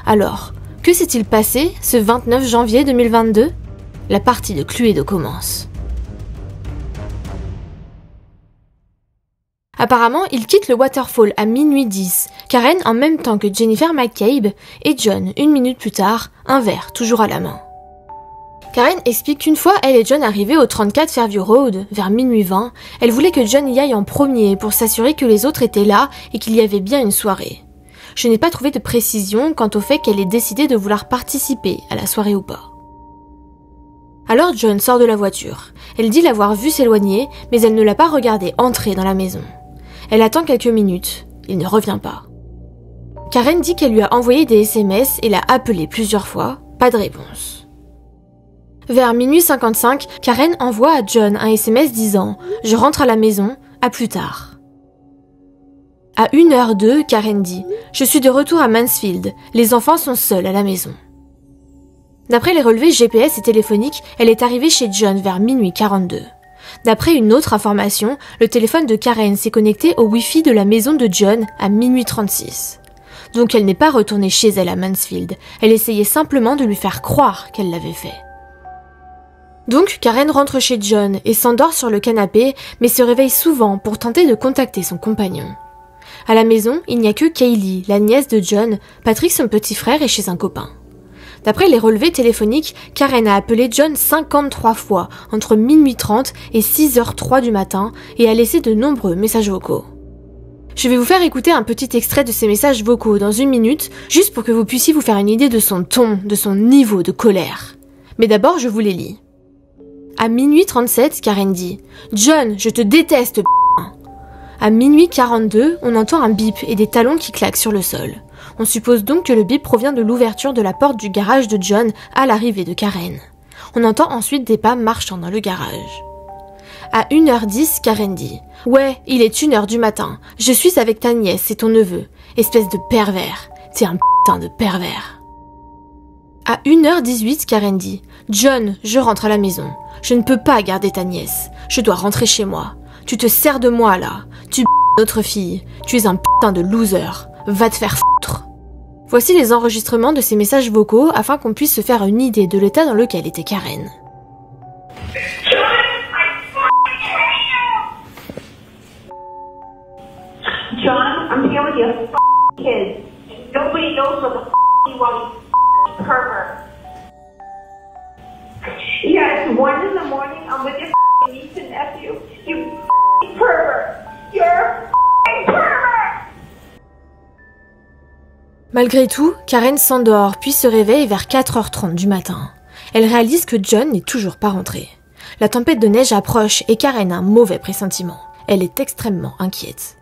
Alors, que s'est-il passé ce 29 janvier 2022 ? La partie de Cluedo commence. Apparemment, il quitte le waterfall à minuit 10, Karen en même temps que Jennifer McCabe et John, une minute plus tard, un verre toujours à la main. Karen explique qu'une fois elle et John arrivaient au 34 Fairview Road, vers minuit 20, elle voulait que John y aille en premier pour s'assurer que les autres étaient là et qu'il y avait bien une soirée. Je n'ai pas trouvé de précision quant au fait qu'elle ait décidé de vouloir participer à la soirée ou pas. Alors John sort de la voiture. Elle dit l'avoir vu s'éloigner, mais elle ne l'a pas regardé entrer dans la maison. Elle attend quelques minutes. Il ne revient pas. Karen dit qu'elle lui a envoyé des SMS et l'a appelé plusieurs fois. Pas de réponse. Vers minuit 55, Karen envoie à John un SMS disant « Je rentre à la maison, à plus tard ». À 1h02, Karen dit « Je suis de retour à Mansfield, les enfants sont seuls à la maison ». D'après les relevés GPS et téléphoniques, elle est arrivée chez John vers minuit 42. D'après une autre information, le téléphone de Karen s'est connecté au Wi-Fi de la maison de John à minuit 36. Donc elle n'est pas retournée chez elle à Mansfield, elle essayait simplement de lui faire croire qu'elle l'avait fait. Donc Karen rentre chez John et s'endort sur le canapé, mais se réveille souvent pour tenter de contacter son compagnon. À la maison, il n'y a que Kaylee, la nièce de John, Patrick son petit frère est chez un copain. D'après les relevés téléphoniques, Karen a appelé John 53 fois entre minuit 30 et 6h03 du matin et a laissé de nombreux messages vocaux. Je vais vous faire écouter un petit extrait de ces messages vocaux dans 1 minute, juste pour que vous puissiez vous faire une idée de son ton, de son niveau de colère. Mais d'abord, je vous les lis. À minuit 37, Karen dit « John, je te déteste, p***. » À minuit 42, on entend un bip et des talons qui claquent sur le sol. On suppose donc que le bip provient de l'ouverture de la porte du garage de John à l'arrivée de Karen. On entend ensuite des pas marchant dans le garage. À 1h10, Karen dit « Ouais, il est 1h du matin. Je suis avec ta nièce et ton neveu. Espèce de pervers. T'es un putain de pervers. » À 1h18, Karen dit « John, je rentre à la maison. Je ne peux pas garder ta nièce. Je dois rentrer chez moi. Tu te sers de moi, là. Tu notre fille. Tu es un putain de loser. Va te faire foutre. » Voici les enregistrements de ces messages vocaux afin qu'on puisse se faire une idée de l'état dans lequel était Karen. John, I'm here with your kids. Nobody knows what the you want, you pervert. Yeah, it's 1 in the morning. I'm with your niece and nephew. You pervert. You're a pervert. Malgré tout, Karen s'endort puis se réveille vers 4h30 du matin. Elle réalise que John n'est toujours pas rentré. La tempête de neige approche et Karen a un mauvais pressentiment. Elle est extrêmement inquiète.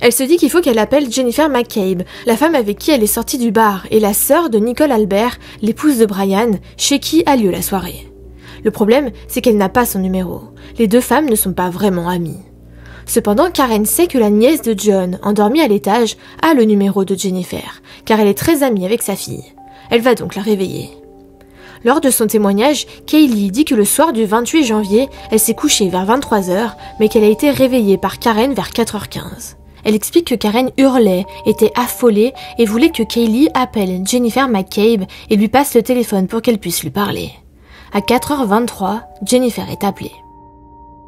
Elle se dit qu'il faut qu'elle appelle Jennifer McCabe, la femme avec qui elle est sortie du bar, et la sœur de Nicole Albert, l'épouse de Brian, chez qui a lieu la soirée. Le problème, c'est qu'elle n'a pas son numéro. Les deux femmes ne sont pas vraiment amies. Cependant, Karen sait que la nièce de John, endormie à l'étage, a le numéro de Jennifer, car elle est très amie avec sa fille. Elle va donc la réveiller. Lors de son témoignage, Kaylee dit que le soir du 28 janvier, elle s'est couchée vers 23h, mais qu'elle a été réveillée par Karen vers 4h15. Elle explique que Karen hurlait, était affolée et voulait que Kaylee appelle Jennifer McCabe et lui passe le téléphone pour qu'elle puisse lui parler. À 4h23, Jennifer est appelée.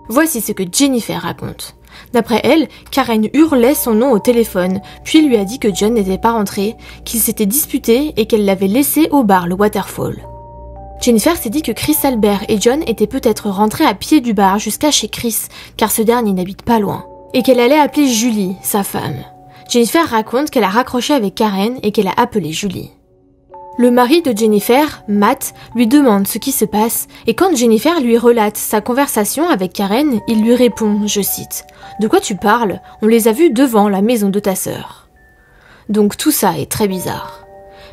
Voici ce que Jennifer raconte. D'après elle, Karen hurlait son nom au téléphone, puis lui a dit que John n'était pas rentré, qu'ils s'étaient disputés et qu'elle l'avait laissé au bar le Waterfall. Jennifer s'est dit que Chris Albert et John étaient peut-être rentrés à pied du bar jusqu'à chez Chris, car ce dernier n'habite pas loin, et qu'elle allait appeler Julie, sa femme. Jennifer raconte qu'elle a raccroché avec Karen et qu'elle a appelé Julie. Le mari de Jennifer, Matt, lui demande ce qui se passe et quand Jennifer lui relate sa conversation avec Karen, il lui répond, je cite, « De quoi tu parles ? On les a vus devant la maison de ta sœur. » Donc tout ça est très bizarre.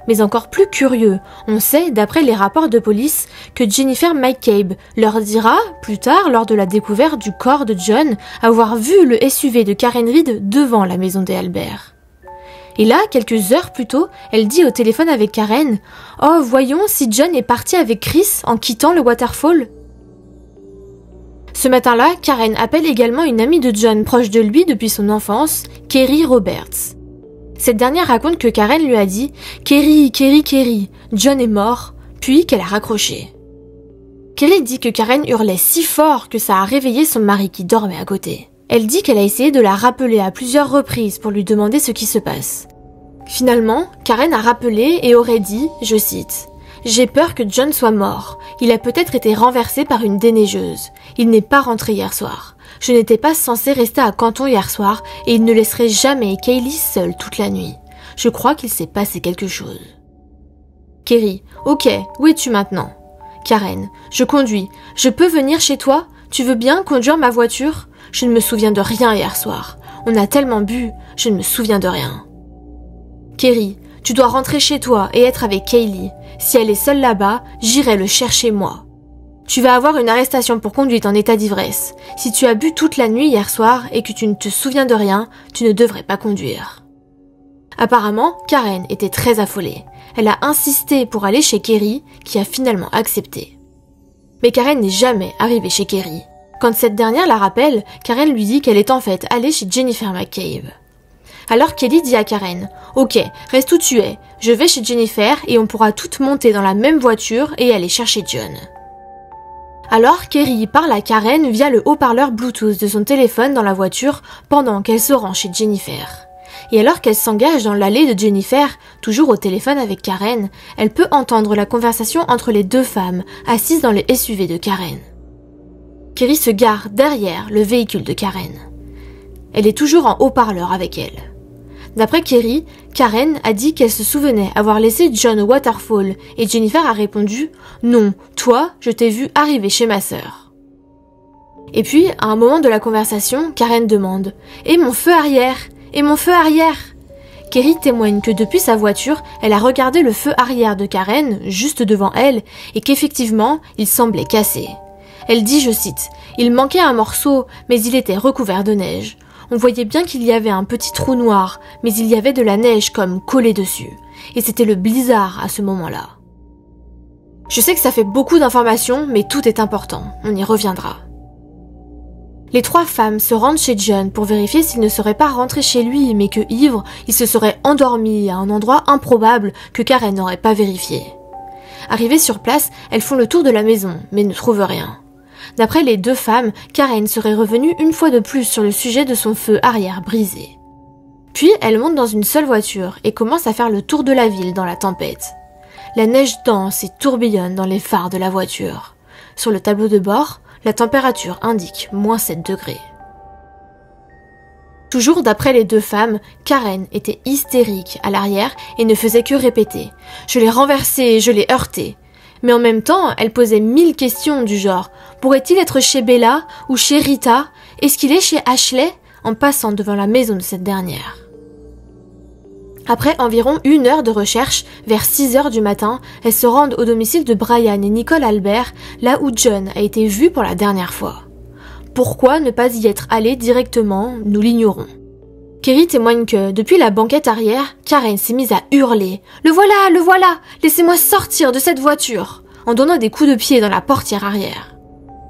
Mais encore plus curieux, on sait, d'après les rapports de police, que Jennifer McCabe leur dira, plus tard, lors de la découverte du corps de John, avoir vu le SUV de Karen Reed devant la maison des Albert. Et là, quelques heures plus tôt, elle dit au téléphone avec Karen « Oh, voyons si John est parti avec Chris en quittant le waterfall. » Ce matin-là, Karen appelle également une amie de John proche de lui depuis son enfance, Kerry Roberts. Cette dernière raconte que Karen lui a dit « Kerry, John est mort », puis qu'elle a raccroché. Kerry dit que Karen hurlait si fort que ça a réveillé son mari qui dormait à côté. Elle dit qu'elle a essayé de la rappeler à plusieurs reprises pour lui demander ce qui se passe. Finalement, Karen a rappelé et aurait dit, je cite, « J'ai peur que John soit mort. Il a peut-être été renversé par une déneigeuse. Il n'est pas rentré hier soir. Je n'étais pas censée rester à Canton hier soir et il ne laisserait jamais Kaylee seule toute la nuit. Je crois qu'il s'est passé quelque chose. » Kerry, « Ok, où es-tu maintenant ?» Karen, « Je conduis. Je peux venir chez toi ? Tu veux bien conduire ma voiture ? Je ne me souviens de rien hier soir. On a tellement bu, je ne me souviens de rien. » Kerry, « Tu dois rentrer chez toi et être avec Kaylee. Si elle est seule là-bas, j'irai le chercher moi. Tu vas avoir une arrestation pour conduite en état d'ivresse. Si tu as bu toute la nuit hier soir et que tu ne te souviens de rien, tu ne devrais pas conduire. » Apparemment, Karen était très affolée. Elle a insisté pour aller chez Kerry, qui a finalement accepté. Mais Karen n'est jamais arrivée chez Kerry. Quand cette dernière la rappelle, Karen lui dit qu'elle est en fait allée chez Jennifer McCabe. Alors Kelly dit à Karen « Ok, reste où tu es, je vais chez Jennifer et on pourra toutes monter dans la même voiture et aller chercher John. » Alors Kerry parle à Karen via le haut-parleur Bluetooth de son téléphone dans la voiture pendant qu'elle se rend chez Jennifer. Et alors qu'elle s'engage dans l'allée de Jennifer, toujours au téléphone avec Karen, elle peut entendre la conversation entre les deux femmes assises dans le SUV de Karen. Kerry se gare derrière le véhicule de Karen. Elle est toujours en haut-parleur avec elle. D'après Kerry, Karen a dit qu'elle se souvenait avoir laissé John au waterfall et Jennifer a répondu « Non, toi, je t'ai vu arriver chez ma sœur. » Et puis, à un moment de la conversation, Karen demande « Et mon feu arrière ? Et mon feu arrière ?» Kerry témoigne que depuis sa voiture, elle a regardé le feu arrière de Karen, juste devant elle, et qu'effectivement, il semblait cassé. Elle dit, je cite, « Il manquait un morceau, mais il était recouvert de neige. On voyait bien qu'il y avait un petit trou noir, mais il y avait de la neige comme collée dessus. Et c'était le blizzard à ce moment-là. » Je sais que ça fait beaucoup d'informations, mais tout est important. On y reviendra. Les trois femmes se rendent chez John pour vérifier s'il ne serait pas rentré chez lui, mais que, ivre, il se serait endormi à un endroit improbable que Karen n'aurait pas vérifié. Arrivées sur place, elles font le tour de la maison, mais ne trouvent rien. D'après les deux femmes, Karen serait revenue une fois de plus sur le sujet de son feu arrière brisé. Puis elle monte dans une seule voiture et commence à faire le tour de la ville dans la tempête. La neige danse et tourbillonne dans les phares de la voiture. Sur le tableau de bord, la température indique -7 degrés. Toujours d'après les deux femmes, Karen était hystérique à l'arrière et ne faisait que répéter « Je l'ai renversé, je l'ai heurté ». Mais en même temps, elle posait 1000 questions du genre « Pourrait-il être chez Bella ou chez Rita? Est-ce qu'il est chez Ashley ?» en passant devant la maison de cette dernière. Après environ 1 heure de recherche, vers 6 heures du matin, elles se rendent au domicile de Brian et Nicole Albert, là où John a été vu pour la dernière fois. Pourquoi ne pas y être allé directement, nous l'ignorons. Kerry témoigne que, depuis la banquette arrière, Karen s'est mise à hurler « Le voilà! Laissez-moi sortir de cette voiture !» en donnant des coups de pied dans la portière arrière.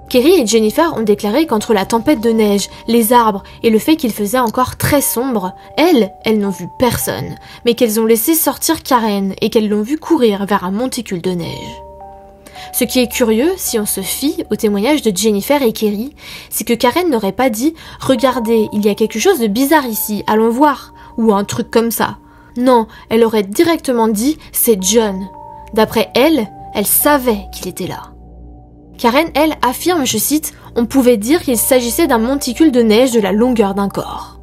Kerry et Jennifer ont déclaré qu'entre la tempête de neige, les arbres et le fait qu'il faisait encore très sombre, elles n'ont vu personne, mais qu'elles ont laissé sortir Karen et qu'elles l'ont vu courir vers un monticule de neige. Ce qui est curieux, si on se fie au témoignage de Jennifer et Kerry, c'est que Karen n'aurait pas dit « Regardez, il y a quelque chose de bizarre ici, allons voir » ou un truc comme ça. Non, elle aurait directement dit « C'est John ». D'après elle savait qu'il était là. Karen, elle, affirme, je cite, « On pouvait dire qu'il s'agissait d'un monticule de neige de la longueur d'un corps ».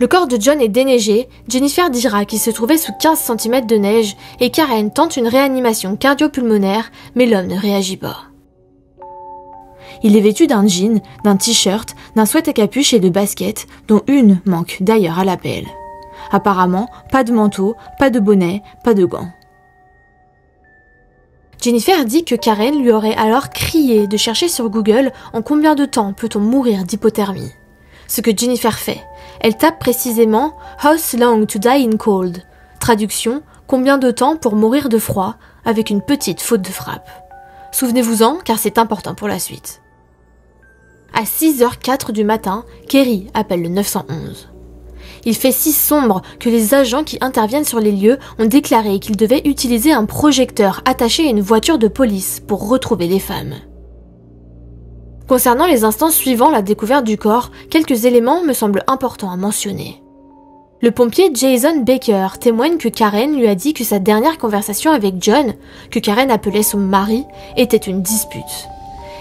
Le corps de John est déneigé, Jennifer dira qu'il se trouvait sous 15 cm de neige et Karen tente une réanimation cardio-pulmonaire, mais l'homme ne réagit pas. Il est vêtu d'un jean, d'un t-shirt, d'un sweat à capuche et de baskets, dont une manque d'ailleurs à la pelle. Apparemment, pas de manteau, pas de bonnet, pas de gants. Jennifer dit que Karen lui aurait alors crié de chercher sur Google en combien de temps peut-on mourir d'hypothermie. Ce que Jennifer fait. Elle tape précisément « How long to die in cold ?» Traduction « Combien de temps pour mourir de froid ?» avec une petite faute de frappe. Souvenez-vous-en car c'est important pour la suite. À 6h04 du matin, Kerry appelle le 911. Il fait si sombre que les agents qui interviennent sur les lieux ont déclaré qu'ils devaient utiliser un projecteur attaché à une voiture de police pour retrouver les femmes. Concernant les instants suivant la découverte du corps, quelques éléments me semblent importants à mentionner. Le pompier Jason Baker témoigne que Karen lui a dit que sa dernière conversation avec John, que Karen appelait son mari, était une dispute.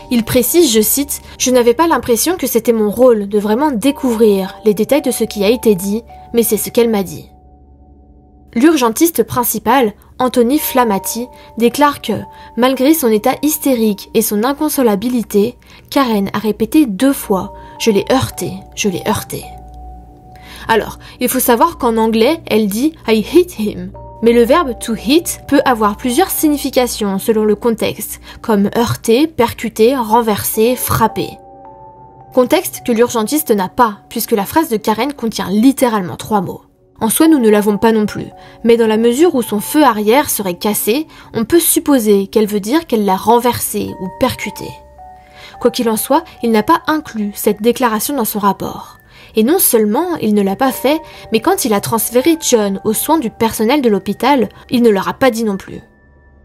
Il précise, je cite, « Je n'avais pas l'impression que c'était mon rôle de vraiment découvrir les détails de ce qui a été dit, mais c'est ce qu'elle m'a dit. » L'urgentiste principal, Anthony Flamati, déclare que, malgré son état hystérique et son inconsolabilité, Karen a répété 2 fois « Je l'ai heurté, je l'ai heurté ». Alors, il faut savoir qu'en anglais, elle dit « I hit him ». Mais le verbe to hit peut avoir plusieurs significations selon le contexte, comme heurter, percuter, renverser, frapper. Contexte que l'urgentiste n'a pas, puisque la phrase de Karen contient littéralement 3 mots. En soi, nous ne l'avons pas non plus, mais dans la mesure où son feu arrière serait cassé, on peut supposer qu'elle veut dire qu'elle l'a renversé ou percuté. Quoi qu'il en soit, il n'a pas inclus cette déclaration dans son rapport. Et non seulement il ne l'a pas fait, mais quand il a transféré John aux soins du personnel de l'hôpital, il ne leur a pas dit non plus.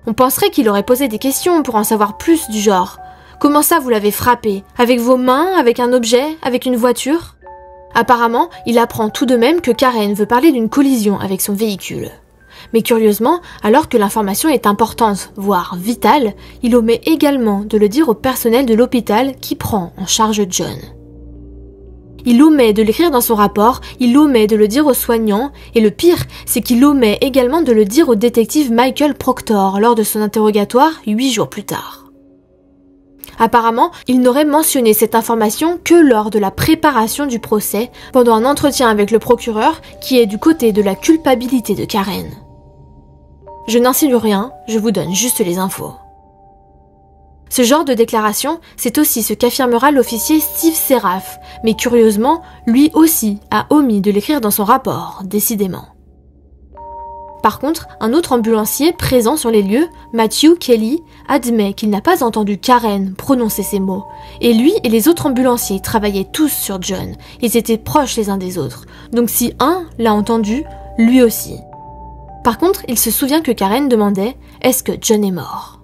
On penserait qu'il aurait posé des questions pour en savoir plus du genre « Comment ça vous l'avez frappé ? Avec vos mains ? Avec un objet ? Avec une voiture ?» Apparemment, il apprend tout de même que Karen veut parler d'une collision avec son véhicule. Mais curieusement, alors que l'information est importante, voire vitale, il omet également de le dire au personnel de l'hôpital qui prend en charge John. Il omet de l'écrire dans son rapport, il omet de le dire aux soignants, et le pire, c'est qu'il omet également de le dire au détective Michael Proctor lors de son interrogatoire 8 jours plus tard. Apparemment, il n'aurait mentionné cette information que lors de la préparation du procès, pendant un entretien avec le procureur qui est du côté de la culpabilité de Karen. Je n'insinue rien, je vous donne juste les infos. Ce genre de déclaration, c'est aussi ce qu'affirmera l'officier Steve Seraph, mais curieusement, lui aussi a omis de l'écrire dans son rapport, décidément. Par contre, un autre ambulancier présent sur les lieux, Matthew Kelly, admet qu'il n'a pas entendu Karen prononcer ces mots, et lui et les autres ambulanciers travaillaient tous sur John, ils étaient proches les uns des autres, donc si un l'a entendu, lui aussi. Par contre, il se souvient que Karen demandait « Est-ce que John est mort ?»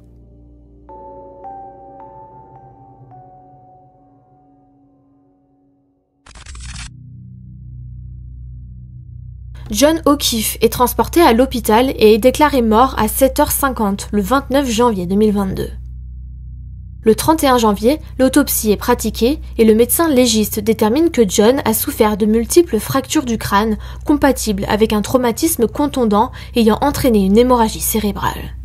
John O'Keefe est transporté à l'hôpital et est déclaré mort à 7h50 le 29 janvier 2022. Le 31 janvier, l'autopsie est pratiquée et le médecin légiste détermine que John a souffert de multiples fractures du crâne compatibles avec un traumatisme contondant ayant entraîné une hémorragie cérébrale.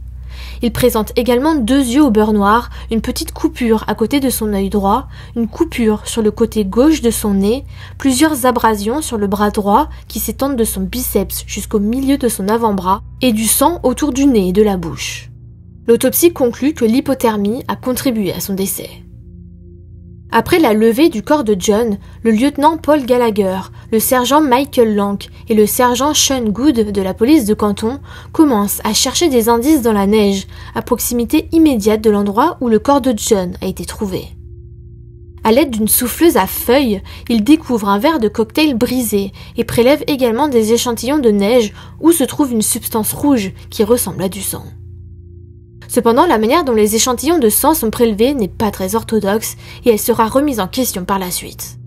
Il présente également 2 yeux au beurre noir, une petite coupure à côté de son œil droit, une coupure sur le côté gauche de son nez, plusieurs abrasions sur le bras droit qui s'étendent de son biceps jusqu'au milieu de son avant-bras et du sang autour du nez et de la bouche. L'autopsie conclut que l'hypothermie a contribué à son décès. Après la levée du corps de John, le lieutenant Paul Gallagher, le sergent Michael Lank et le sergent Sean Good de la police de Canton commencent à chercher des indices dans la neige, à proximité immédiate de l'endroit où le corps de John a été trouvé. À l'aide d'une souffleuse à feuilles, ils découvrent un verre de cocktail brisé et prélèvent également des échantillons de neige où se trouve une substance rouge qui ressemble à du sang. Cependant, la manière dont les échantillons de sang sont prélevés n'est pas très orthodoxe et elle sera remise en question par la suite.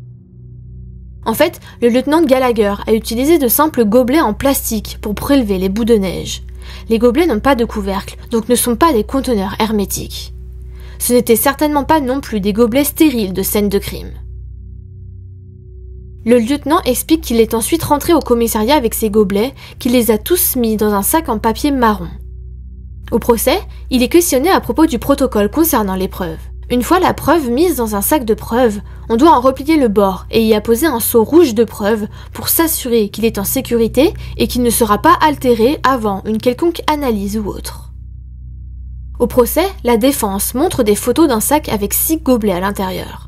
En fait, le lieutenant Gallagher a utilisé de simples gobelets en plastique pour prélever les bouts de neige. Les gobelets n'ont pas de couvercle, donc ne sont pas des conteneurs hermétiques. Ce n'étaient certainement pas non plus des gobelets stériles de scène de crime. Le lieutenant explique qu'il est ensuite rentré au commissariat avec ses gobelets, qu'il les a tous mis dans un sac en papier marron. Au procès, il est questionné à propos du protocole concernant les preuves. Une fois la preuve mise dans un sac de preuves, on doit en replier le bord et y apposer un seau rouge de preuves pour s'assurer qu'il est en sécurité et qu'il ne sera pas altéré avant une quelconque analyse ou autre. Au procès, la défense montre des photos d'un sac avec 6 gobelets à l'intérieur.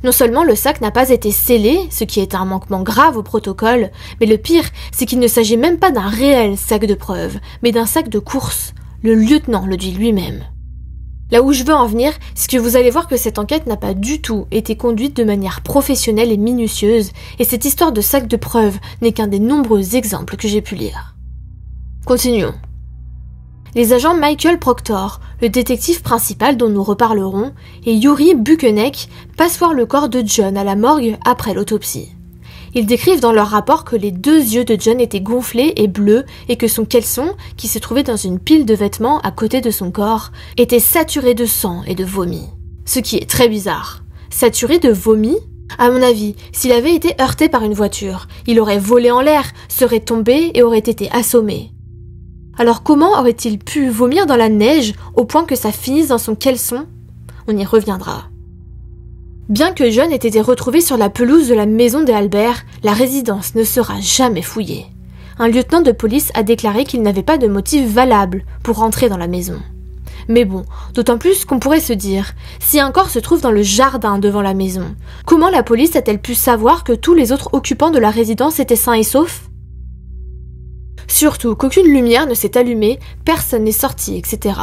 Non seulement le sac n'a pas été scellé, ce qui est un manquement grave au protocole, mais le pire, c'est qu'il ne s'agit même pas d'un réel sac de preuves, mais d'un sac de course. Le lieutenant le dit lui-même. Là où je veux en venir, c'est que vous allez voir que cette enquête n'a pas du tout été conduite de manière professionnelle et minutieuse, et cette histoire de sac de preuves n'est qu'un des nombreux exemples que j'ai pu lire. Continuons. Les agents Michael Proctor, le détective principal dont nous reparlerons, et Yuri Bukenek passent voir le corps de John à la morgue après l'autopsie. Ils décrivent dans leur rapport que les 2 yeux de John étaient gonflés et bleus et que son caleçon, qui se trouvait dans une pile de vêtements à côté de son corps, était saturé de sang et de vomi. Ce qui est très bizarre. Saturé de vomi ? À mon avis, s'il avait été heurté par une voiture, il aurait volé en l'air, serait tombé et aurait été assommé. Alors comment aurait-il pu vomir dans la neige au point que ça finisse dans son caleçon ? On y reviendra. Bien que John ait été retrouvé sur la pelouse de la maison des Albert, la résidence ne sera jamais fouillée. Un lieutenant de police a déclaré qu'il n'avait pas de motif valable pour rentrer dans la maison. Mais bon, d'autant plus qu'on pourrait se dire, si un corps se trouve dans le jardin devant la maison, comment la police a-t-elle pu savoir que tous les autres occupants de la résidence étaient sains et saufs ? Surtout qu'aucune lumière ne s'est allumée, personne n'est sorti, etc.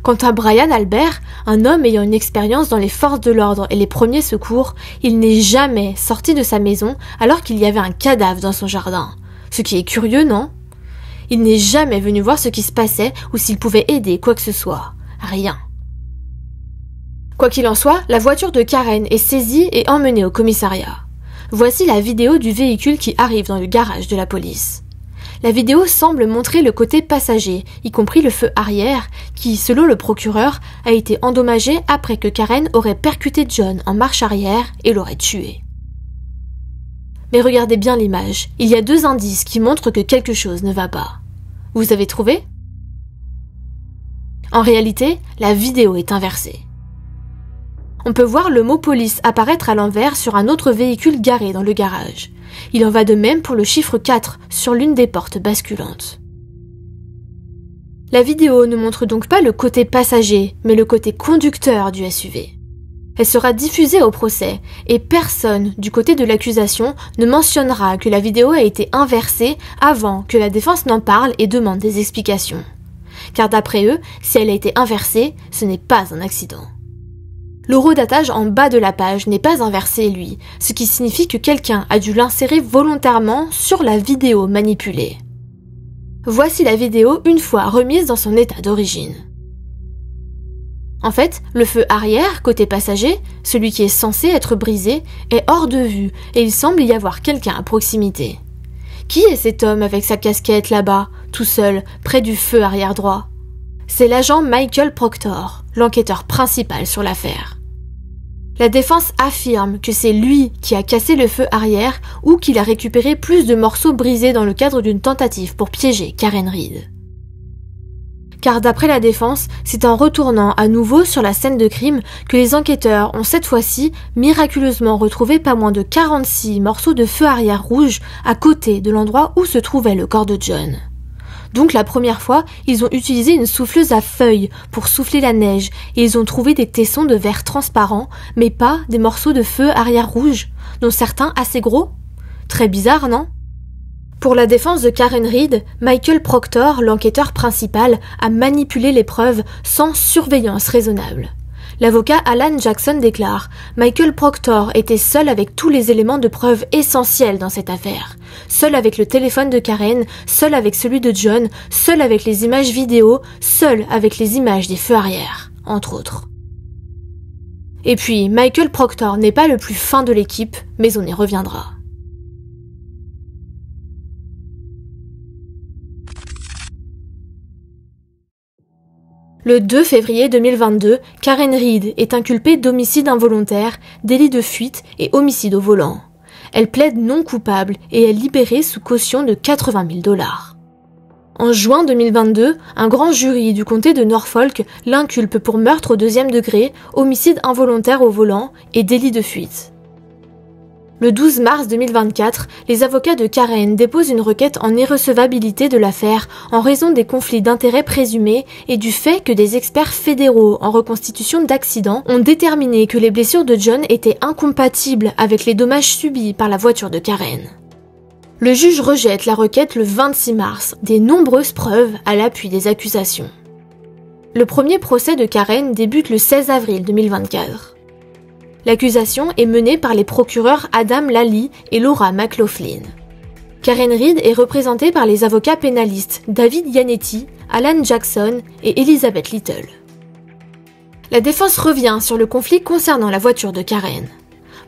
Quant à Brian Albert, un homme ayant une expérience dans les forces de l'ordre et les premiers secours, il n'est jamais sorti de sa maison alors qu'il y avait un cadavre dans son jardin. Ce qui est curieux, non ? Il n'est jamais venu voir ce qui se passait ou s'il pouvait aider quoi que ce soit. Rien. Quoi qu'il en soit, la voiture de Karen est saisie et emmenée au commissariat. Voici la vidéo du véhicule qui arrive dans le garage de la police. La vidéo semble montrer le côté passager, y compris le feu arrière, qui, selon le procureur, a été endommagé après que Karen aurait percuté John en marche arrière et l'aurait tué. Mais regardez bien l'image, il y a 2 indices qui montrent que quelque chose ne va pas. Vous avez trouvé ? En réalité, la vidéo est inversée. On peut voir le mot police apparaître à l'envers sur un autre véhicule garé dans le garage. Il en va de même pour le chiffre 4 sur l'une des portes basculantes. La vidéo ne montre donc pas le côté passager, mais le côté conducteur du SUV. Elle sera diffusée au procès, et personne du côté de l'accusation ne mentionnera que la vidéo a été inversée avant que la défense n'en parle et demande des explications. Car d'après eux, si elle a été inversée, ce n'est pas un accident. L'horodatage en bas de la page n'est pas inversé, lui, ce qui signifie que quelqu'un a dû l'insérer volontairement sur la vidéo manipulée. Voici la vidéo une fois remise dans son état d'origine. En fait, le feu arrière, côté passager, celui qui est censé être brisé, est hors de vue et il semble y avoir quelqu'un à proximité. Qui est cet homme avec sa casquette là-bas, tout seul, près du feu arrière droit ? C'est l'agent Michael Proctor, l'enquêteur principal sur l'affaire. La défense affirme que c'est lui qui a cassé le feu arrière ou qu'il a récupéré plus de morceaux brisés dans le cadre d'une tentative pour piéger Karen Reed. Car d'après la défense, c'est en retournant à nouveau sur la scène de crime que les enquêteurs ont cette fois-ci miraculeusement retrouvé pas moins de 46 morceaux de feu arrière rouge à côté de l'endroit où se trouvait le corps de John. Donc la première fois, ils ont utilisé une souffleuse à feuilles pour souffler la neige et ils ont trouvé des tessons de verre transparent, mais pas des morceaux de feu arrière rouge, dont certains assez gros. Très bizarre, non ? Pour la défense de Karen Reed, Michael Proctor, l'enquêteur principal, a manipulé les preuves sans surveillance raisonnable. L'avocat Alan Jackson déclare « Michael Proctor était seul avec tous les éléments de preuve essentiels dans cette affaire. Seul avec le téléphone de Karen, seul avec celui de John, seul avec les images vidéo, seul avec les images des feux arrière, entre autres. » Et puis, Michael Proctor n'est pas le plus fin de l'équipe, mais on y reviendra. Le 2 février 2022, Karen Reed est inculpée d'homicide involontaire, délit de fuite et homicide au volant. Elle plaide non coupable et est libérée sous caution de 80 000 $. En juin 2022, un grand jury du comté de Norfolk l'inculpe pour meurtre au 2e degré, homicide involontaire au volant et délit de fuite. Le 12 mars 2024, les avocats de Karen déposent une requête en irrecevabilité de l'affaire en raison des conflits d'intérêts présumés et du fait que des experts fédéraux en reconstitution d'accidents ont déterminé que les blessures de John étaient incompatibles avec les dommages subis par la voiture de Karen. Le juge rejette la requête le 26 mars, des nombreuses preuves à l'appui des accusations. Le premier procès de Karen débute le 16 avril 2024. L'accusation est menée par les procureurs Adam Lally et Laura McLaughlin. Karen Reed est représentée par les avocats pénalistes David Yannetti, Alan Jackson et Elizabeth Little. La défense revient sur le conflit concernant la voiture de Karen.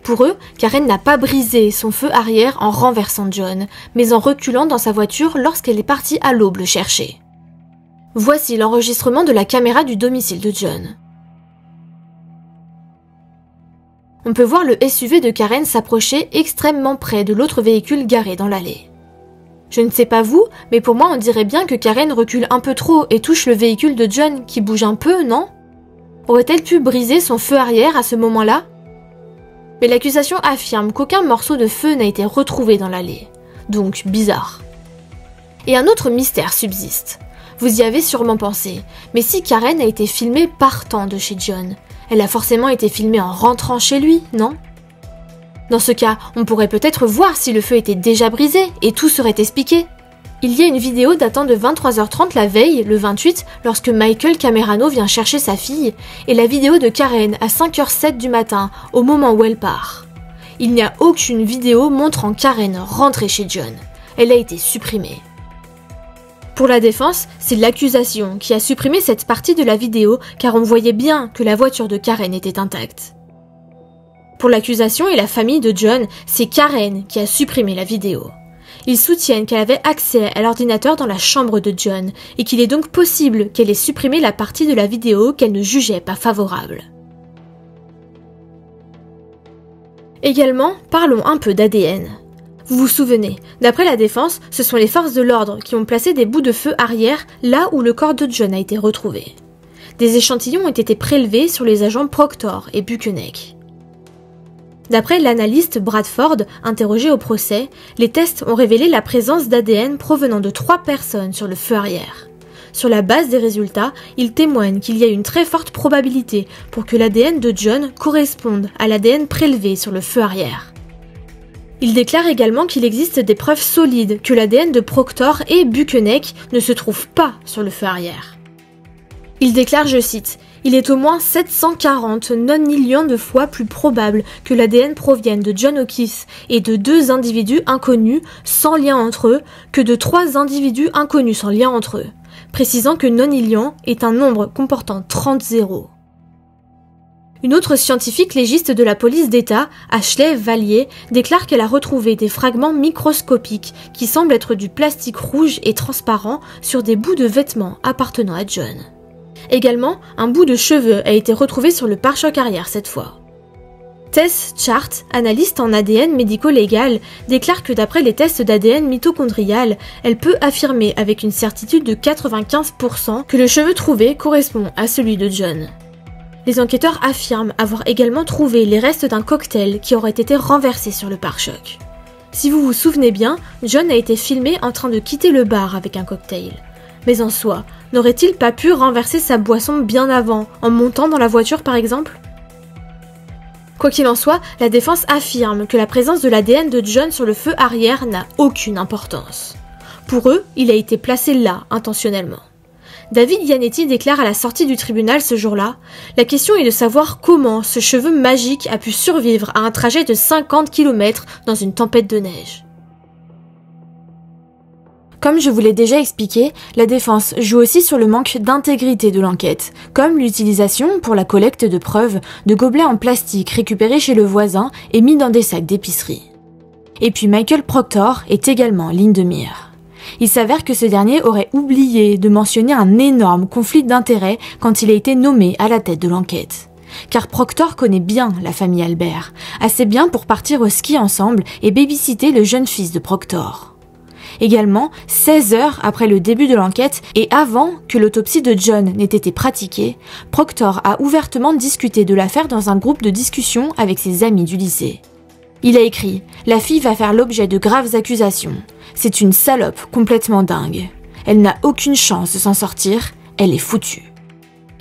Pour eux, Karen n'a pas brisé son feu arrière en renversant John, mais en reculant dans sa voiture lorsqu'elle est partie à l'aube le chercher. Voici l'enregistrement de la caméra du domicile de John. On peut voir le SUV de Karen s'approcher extrêmement près de l'autre véhicule garé dans l'allée. Je ne sais pas vous, mais pour moi on dirait bien que Karen recule un peu trop et touche le véhicule de John qui bouge un peu, non? Aurait-elle pu briser son feu arrière à ce moment-là? Mais l'accusation affirme qu'aucun morceau de feu n'a été retrouvé dans l'allée. Donc, bizarre. Et un autre mystère subsiste. Vous y avez sûrement pensé, mais si Karen a été filmée partant de chez John, elle a forcément été filmée en rentrant chez lui, non? Dans ce cas, on pourrait peut-être voir si le feu était déjà brisé et tout serait expliqué. Il y a une vidéo datant de 23h30 la veille, le 28, lorsque Michael Camerano vient chercher sa fille, et la vidéo de Karen à 5h07 du matin, au moment où elle part. Il n'y a aucune vidéo montrant Karen rentrer chez John. Elle a été supprimée. Pour la défense, c'est l'accusation qui a supprimé cette partie de la vidéo car on voyait bien que la voiture de Karen était intacte. Pour l'accusation et la famille de John, c'est Karen qui a supprimé la vidéo. Ils soutiennent qu'elle avait accès à l'ordinateur dans la chambre de John et qu'il est donc possible qu'elle ait supprimé la partie de la vidéo qu'elle ne jugeait pas favorable. Également, parlons un peu d'ADN. Vous vous souvenez, d'après la défense, ce sont les forces de l'ordre qui ont placé des bouts de feu arrière là où le corps de John a été retrouvé. Des échantillons ont été prélevés sur les agents Proctor et Buchanan. D'après l'analyste Bradford, interrogé au procès, les tests ont révélé la présence d'ADN provenant de 3 personnes sur le feu arrière. Sur la base des résultats, ils témoignent qu'il y a une très forte probabilité pour que l'ADN de John corresponde à l'ADN prélevé sur le feu arrière. Il déclare également qu'il existe des preuves solides que l'ADN de Proctor et Buchanan ne se trouve pas sur le feu arrière. Il déclare, je cite, « Il est au moins 740 non-millions de fois plus probable que l'ADN provienne de John O'Keefe et de 2 individus inconnus sans lien entre eux que de 3 individus inconnus sans lien entre eux, précisant que non-million est un nombre comportant 30 zéros. » Une autre scientifique légiste de la police d'État, Ashley Vallier, déclare qu'elle a retrouvé des fragments microscopiques qui semblent être du plastique rouge et transparent sur des bouts de vêtements appartenant à John. Également, un bout de cheveux a été retrouvé sur le pare-choc arrière cette fois. Tess Chart, analyste en ADN médico-légal, déclare que d'après les tests d'ADN mitochondrial, elle peut affirmer avec une certitude de 95% que le cheveu trouvé correspond à celui de John. Les enquêteurs affirment avoir également trouvé les restes d'un cocktail qui aurait été renversé sur le pare-choc. Si vous vous souvenez bien, John a été filmé en train de quitter le bar avec un cocktail. Mais en soi, n'aurait-il pas pu renverser sa boisson bien avant, en montant dans la voiture par exemple ? Quoi qu'il en soit, la défense affirme que la présence de l'ADN de John sur le feu arrière n'a aucune importance. Pour eux, il a été placé là, intentionnellement. David Yannetti déclare à la sortie du tribunal ce jour-là « La question est de savoir comment ce cheveu magique a pu survivre à un trajet de 50 km dans une tempête de neige. » Comme je vous l'ai déjà expliqué, la défense joue aussi sur le manque d'intégrité de l'enquête, comme l'utilisation, pour la collecte de preuves, de gobelets en plastique récupérés chez le voisin et mis dans des sacs d'épicerie. Et puis Michael Proctor est également en ligne de mire. Il s'avère que ce dernier aurait oublié de mentionner un énorme conflit d'intérêts quand il a été nommé à la tête de l'enquête. car Proctor connaît bien la famille Albert, assez bien pour partir au ski ensemble et babysitter le jeune fils de Proctor. Également, 16 heures après le début de l'enquête et avant que l'autopsie de John n'ait été pratiquée, Proctor a ouvertement discuté de l'affaire dans un groupe de discussion avec ses amis du lycée. Il a écrit « La fille va faire l'objet de graves accusations. C'est une salope complètement dingue. Elle n'a aucune chance de s'en sortir, elle est foutue. »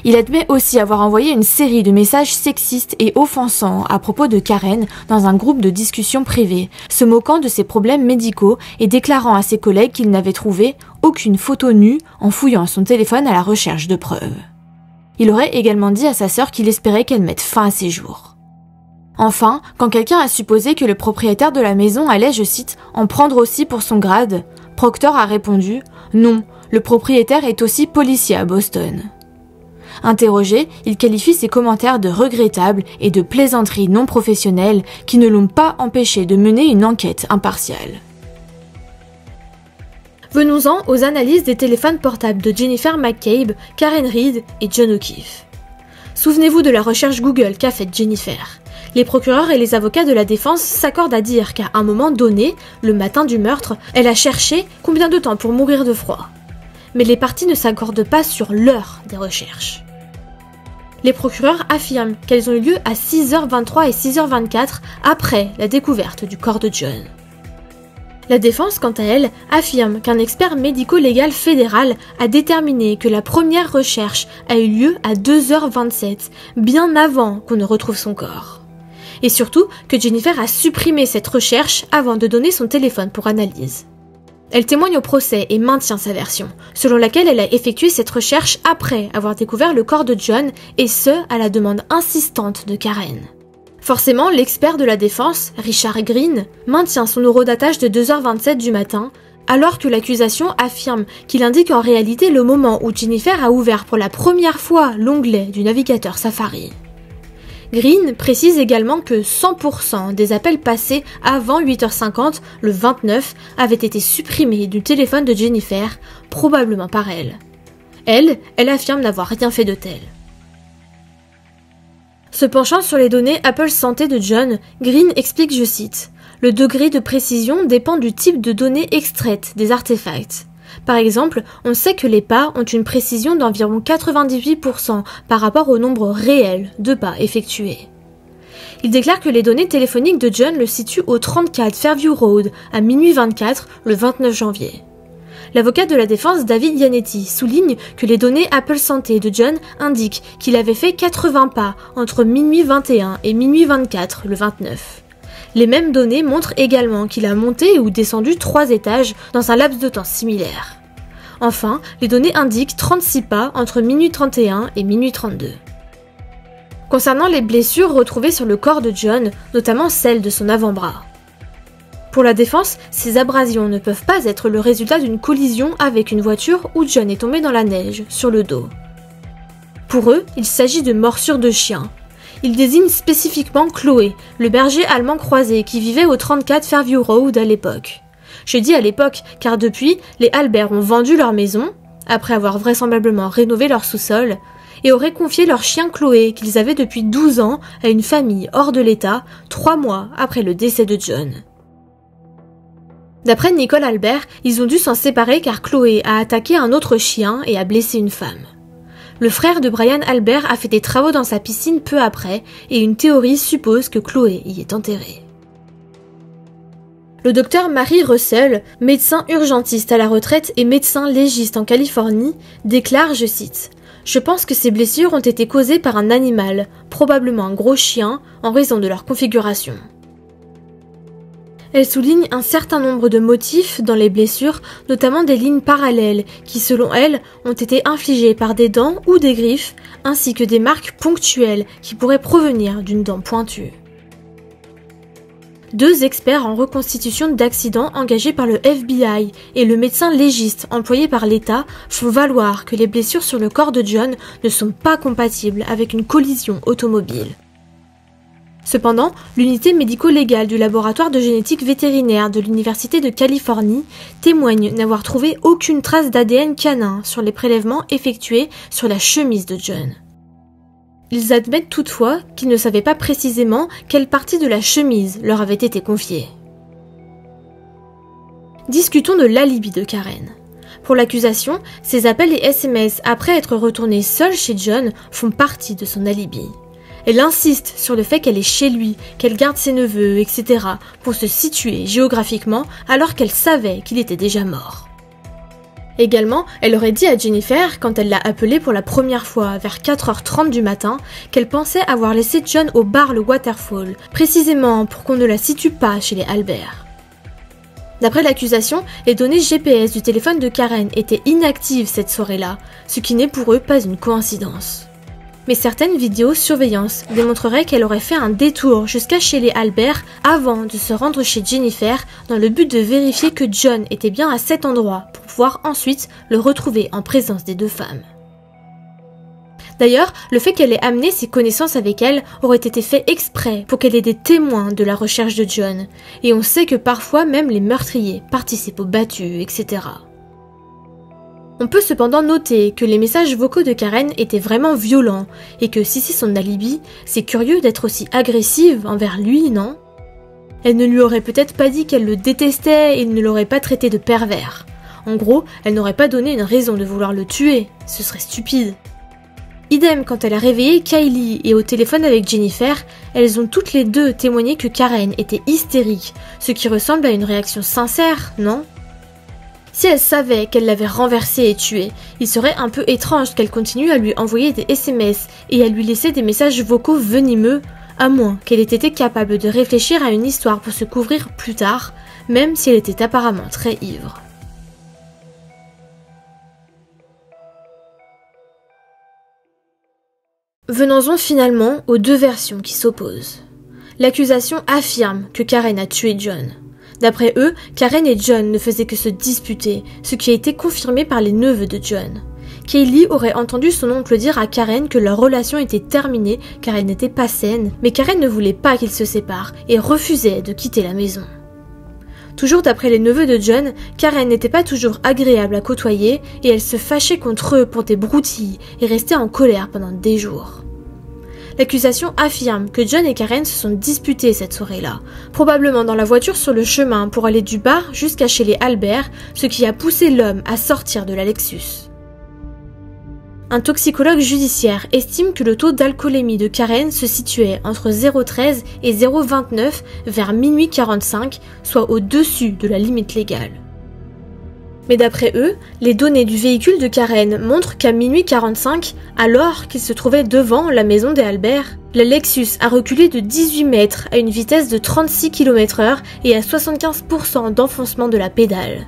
Il admet aussi avoir envoyé une série de messages sexistes et offensants à propos de Karen dans un groupe de discussion privé, se moquant de ses problèmes médicaux et déclarant à ses collègues qu'il n'avait trouvé aucune photo nue en fouillant son téléphone à la recherche de preuves. Il aurait également dit à sa sœur qu'il espérait qu'elle mette fin à ses jours. Enfin, quand quelqu'un a supposé que le propriétaire de la maison allait, je cite, « en prendre aussi pour son grade », Proctor a répondu « Non, le propriétaire est aussi policier à Boston ». Interrogé, il qualifie ses commentaires de regrettables et de plaisanteries non professionnelles qui ne l'ont pas empêché de mener une enquête impartiale. Venons-en aux analyses des téléphones portables de Jennifer McCabe, Karen Reed et John O'Keefe. Souvenez-vous de la recherche Google qu'a faite Jennifer. Les procureurs et les avocats de la défense s'accordent à dire qu'à un moment donné, le matin du meurtre, elle a cherché combien de temps pour mourir de froid. Mais les parties ne s'accordent pas sur l'heure des recherches. Les procureurs affirment qu'elles ont eu lieu à 6h23 et 6h24 après la découverte du corps de John. La défense, quant à elle, affirme qu'un expert médico-légal fédéral a déterminé que la première recherche a eu lieu à 2h27, bien avant qu'on ne retrouve son corps. Et surtout que Jennifer a supprimé cette recherche avant de donner son téléphone pour analyse. Elle témoigne au procès et maintient sa version, selon laquelle elle a effectué cette recherche après avoir découvert le corps de John, et ce, à la demande insistante de Karen. Forcément, l'expert de la défense, Richard Green, maintient son horodatage de 2h27 du matin, alors que l'accusation affirme qu'il indique en réalité le moment où Jennifer a ouvert pour la première fois l'onglet du navigateur Safari. Green précise également que 100% des appels passés avant 8h50, le 29, avaient été supprimés du téléphone de Jennifer, probablement par elle. Elle affirme n'avoir rien fait de tel. Se penchant sur les données Apple Santé de John, Green explique, je cite, « Le degré de précision dépend du type de données extraites des artefacts. Par exemple, on sait que les pas ont une précision d'environ 98% par rapport au nombre réel de pas effectués. » Il déclare que les données téléphoniques de John le situent au 34 Fairview Road à minuit 24 le 29 janvier. L'avocat de la défense David Yannetti souligne que les données Apple Santé de John indiquent qu'il avait fait 80 pas entre minuit 21 et minuit 24 le 29. Les mêmes données montrent également qu'il a monté ou descendu 3 étages dans un laps de temps similaire. Enfin, les données indiquent 36 pas entre minuit 31 et minuit 32. Concernant les blessures retrouvées sur le corps de John, notamment celles de son avant-bras. Pour la défense, ces abrasions ne peuvent pas être le résultat d'une collision avec une voiture où John est tombé dans la neige, sur le dos. Pour eux, il s'agit de morsures de chien. Ils désignent spécifiquement Chloé, le berger allemand croisé qui vivait au 34 Fairview Road à l'époque. Je dis à l'époque car depuis, les Albert ont vendu leur maison, après avoir vraisemblablement rénové leur sous-sol, et auraient confié leur chien Chloé qu'ils avaient depuis 12 ans à une famille hors de l'État, 3 mois après le décès de John. D'après Nicole Albert, ils ont dû s'en séparer car Chloé a attaqué un autre chien et a blessé une femme. Le frère de Brian Albert a fait des travaux dans sa piscine peu après et une théorie suppose que Chloé y est enterrée. Le docteur Mary Russell, médecin urgentiste à la retraite et médecin légiste en Californie, déclare, je cite, « Je pense que ces blessures ont été causées par un animal, probablement un gros chien, en raison de leur configuration. » Elle souligne un certain nombre de motifs dans les blessures, notamment des lignes parallèles qui, selon elle, ont été infligées par des dents ou des griffes, ainsi que des marques ponctuelles qui pourraient provenir d'une dent pointue. 2 experts en reconstitution d'accidents engagés par le FBI et le médecin légiste employé par l'État font valoir que les blessures sur le corps de John ne sont pas compatibles avec une collision automobile. Cependant, l'unité médico-légale du laboratoire de génétique vétérinaire de l'Université de Californie témoigne n'avoir trouvé aucune trace d'ADN canin sur les prélèvements effectués sur la chemise de John. Ils admettent toutefois qu'ils ne savaient pas précisément quelle partie de la chemise leur avait été confiée. Discutons de l'alibi de Karen. Pour l'accusation, ses appels et SMS après être retournée seule chez John font partie de son alibi. Elle insiste sur le fait qu'elle est chez lui, qu'elle garde ses neveux, etc. pour se situer géographiquement alors qu'elle savait qu'il était déjà mort. Également, elle aurait dit à Jennifer, quand elle l'a appelé pour la première fois vers 4h30 du matin, qu'elle pensait avoir laissé John au bar le Waterfall, précisément pour qu'on ne la situe pas chez les Albert. D'après l'accusation, les données GPS du téléphone de Karen étaient inactives cette soirée-là, ce qui n'est pour eux pas une coïncidence. Mais certaines vidéosurveillance démontreraient qu'elle aurait fait un détour jusqu'à chez les Albert avant de se rendre chez Jennifer dans le but de vérifier que John était bien à cet endroit pour pouvoir ensuite le retrouver en présence des deux femmes. D'ailleurs, le fait qu'elle ait amené ses connaissances avec elle aurait été fait exprès pour qu'elle ait des témoins de la recherche de John, et on sait que parfois même les meurtriers participent aux battues, etc. On peut cependant noter que les messages vocaux de Karen étaient vraiment violents, et que si c'est son alibi, c'est curieux d'être aussi agressive envers lui, non ? Elle ne lui aurait peut-être pas dit qu'elle le détestait et ne l'aurait pas traité de pervers. En gros, elle n'aurait pas donné une raison de vouloir le tuer, ce serait stupide. Idem quand elle a réveillé Kylie et au téléphone avec Jennifer, elles ont toutes les deux témoigné que Karen était hystérique, ce qui ressemble à une réaction sincère, non ? Si elle savait qu'elle l'avait renversé et tué, il serait un peu étrange qu'elle continue à lui envoyer des SMS et à lui laisser des messages vocaux venimeux, à moins qu'elle ait été capable de réfléchir à une histoire pour se couvrir plus tard, même si elle était apparemment très ivre. Venons-en finalement aux deux versions qui s'opposent. L'accusation affirme que Karen a tué John. D'après eux, Karen et John ne faisaient que se disputer, ce qui a été confirmé par les neveux de John. Kaylee aurait entendu son oncle dire à Karen que leur relation était terminée car elle n'était pas saine, mais Karen ne voulait pas qu'ils se séparent et refusait de quitter la maison. Toujours d'après les neveux de John, Karen n'était pas toujours agréable à côtoyer et elle se fâchait contre eux pour des broutilles et restait en colère pendant des jours. L'accusation affirme que John et Karen se sont disputés cette soirée-là, probablement dans la voiture sur le chemin pour aller du bar jusqu'à chez les Albert, ce qui a poussé l'homme à sortir de la Lexus. Un toxicologue judiciaire estime que le taux d'alcoolémie de Karen se situait entre 0,13 et 0,29 vers minuit 45, soit au-dessus de la limite légale. Mais d'après eux, les données du véhicule de Karen montrent qu'à minuit 45, alors qu'il se trouvait devant la maison des Albert, la Lexus a reculé de 18 mètres à une vitesse de 36 km/h et à 75% d'enfoncement de la pédale.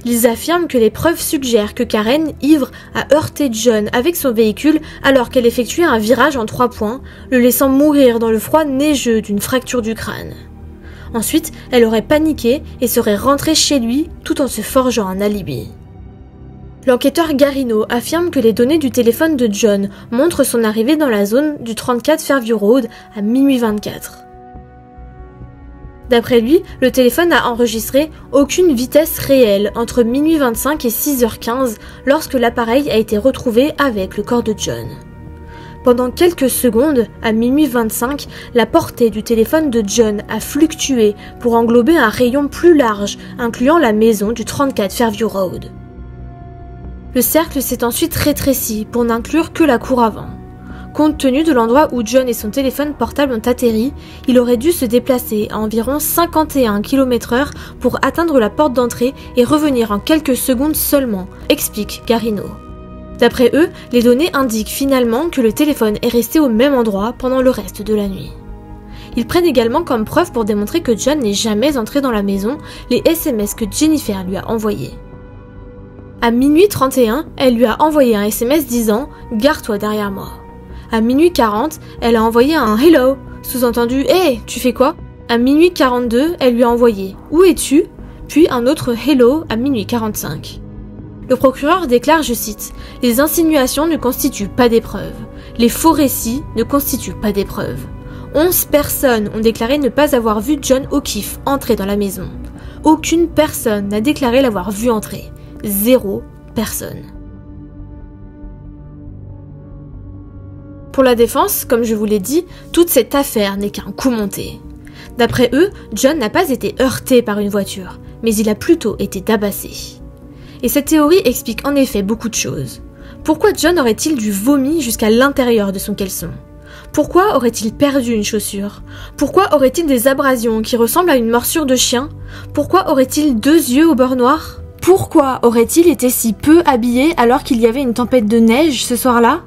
Ils affirment que les preuves suggèrent que Karen, ivre, a heurté John avec son véhicule alors qu'elle effectuait un virage en 3 points, le laissant mourir dans le froid neigeux d'une fracture du crâne. Ensuite, elle aurait paniqué et serait rentrée chez lui tout en se forgeant un alibi. L'enquêteur Garino affirme que les données du téléphone de John montrent son arrivée dans la zone du 34 Fairview Road à minuit 24. D'après lui, le téléphone n'a enregistré aucune vitesse réelle entre minuit 25 et 6h15 lorsque l'appareil a été retrouvé avec le corps de John. Pendant quelques secondes, à minuit 25, la portée du téléphone de John a fluctué pour englober un rayon plus large, incluant la maison du 34 Fairview Road. Le cercle s'est ensuite rétréci pour n'inclure que la cour avant. Compte tenu de l'endroit où John et son téléphone portable ont atterri, il aurait dû se déplacer à environ 51 km/h pour atteindre la porte d'entrée et revenir en quelques secondes seulement, explique Garino. D'après eux, les données indiquent finalement que le téléphone est resté au même endroit pendant le reste de la nuit. Ils prennent également comme preuve pour démontrer que John n'est jamais entré dans la maison les SMS que Jennifer lui a envoyés. À minuit 31, elle lui a envoyé un SMS disant « Gare-toi derrière moi ». À minuit 40, elle a envoyé un « Hello », sous-entendu « Hey, tu fais quoi ?» À minuit 42, elle lui a envoyé « Où es-tu ?» puis un autre « Hello » à minuit 45. Le procureur déclare, je cite, « Les insinuations ne constituent pas des preuves. Les faux récits ne constituent pas des preuves. 11 personnes ont déclaré ne pas avoir vu John O'Keefe entrer dans la maison. Aucune personne n'a déclaré l'avoir vu entrer. 0 personne. » Pour la défense, comme je vous l'ai dit, toute cette affaire n'est qu'un coup monté. D'après eux, John n'a pas été heurté par une voiture, mais il a plutôt été tabassé. Et cette théorie explique en effet beaucoup de choses. Pourquoi John aurait-il du vomi jusqu'à l'intérieur de son caleçon ? Pourquoi aurait-il perdu une chaussure ? Pourquoi aurait-il des abrasions qui ressemblent à une morsure de chien ? Pourquoi aurait-il 2 yeux au beurre noir ? Pourquoi aurait-il été si peu habillé alors qu'il y avait une tempête de neige ce soir-là ?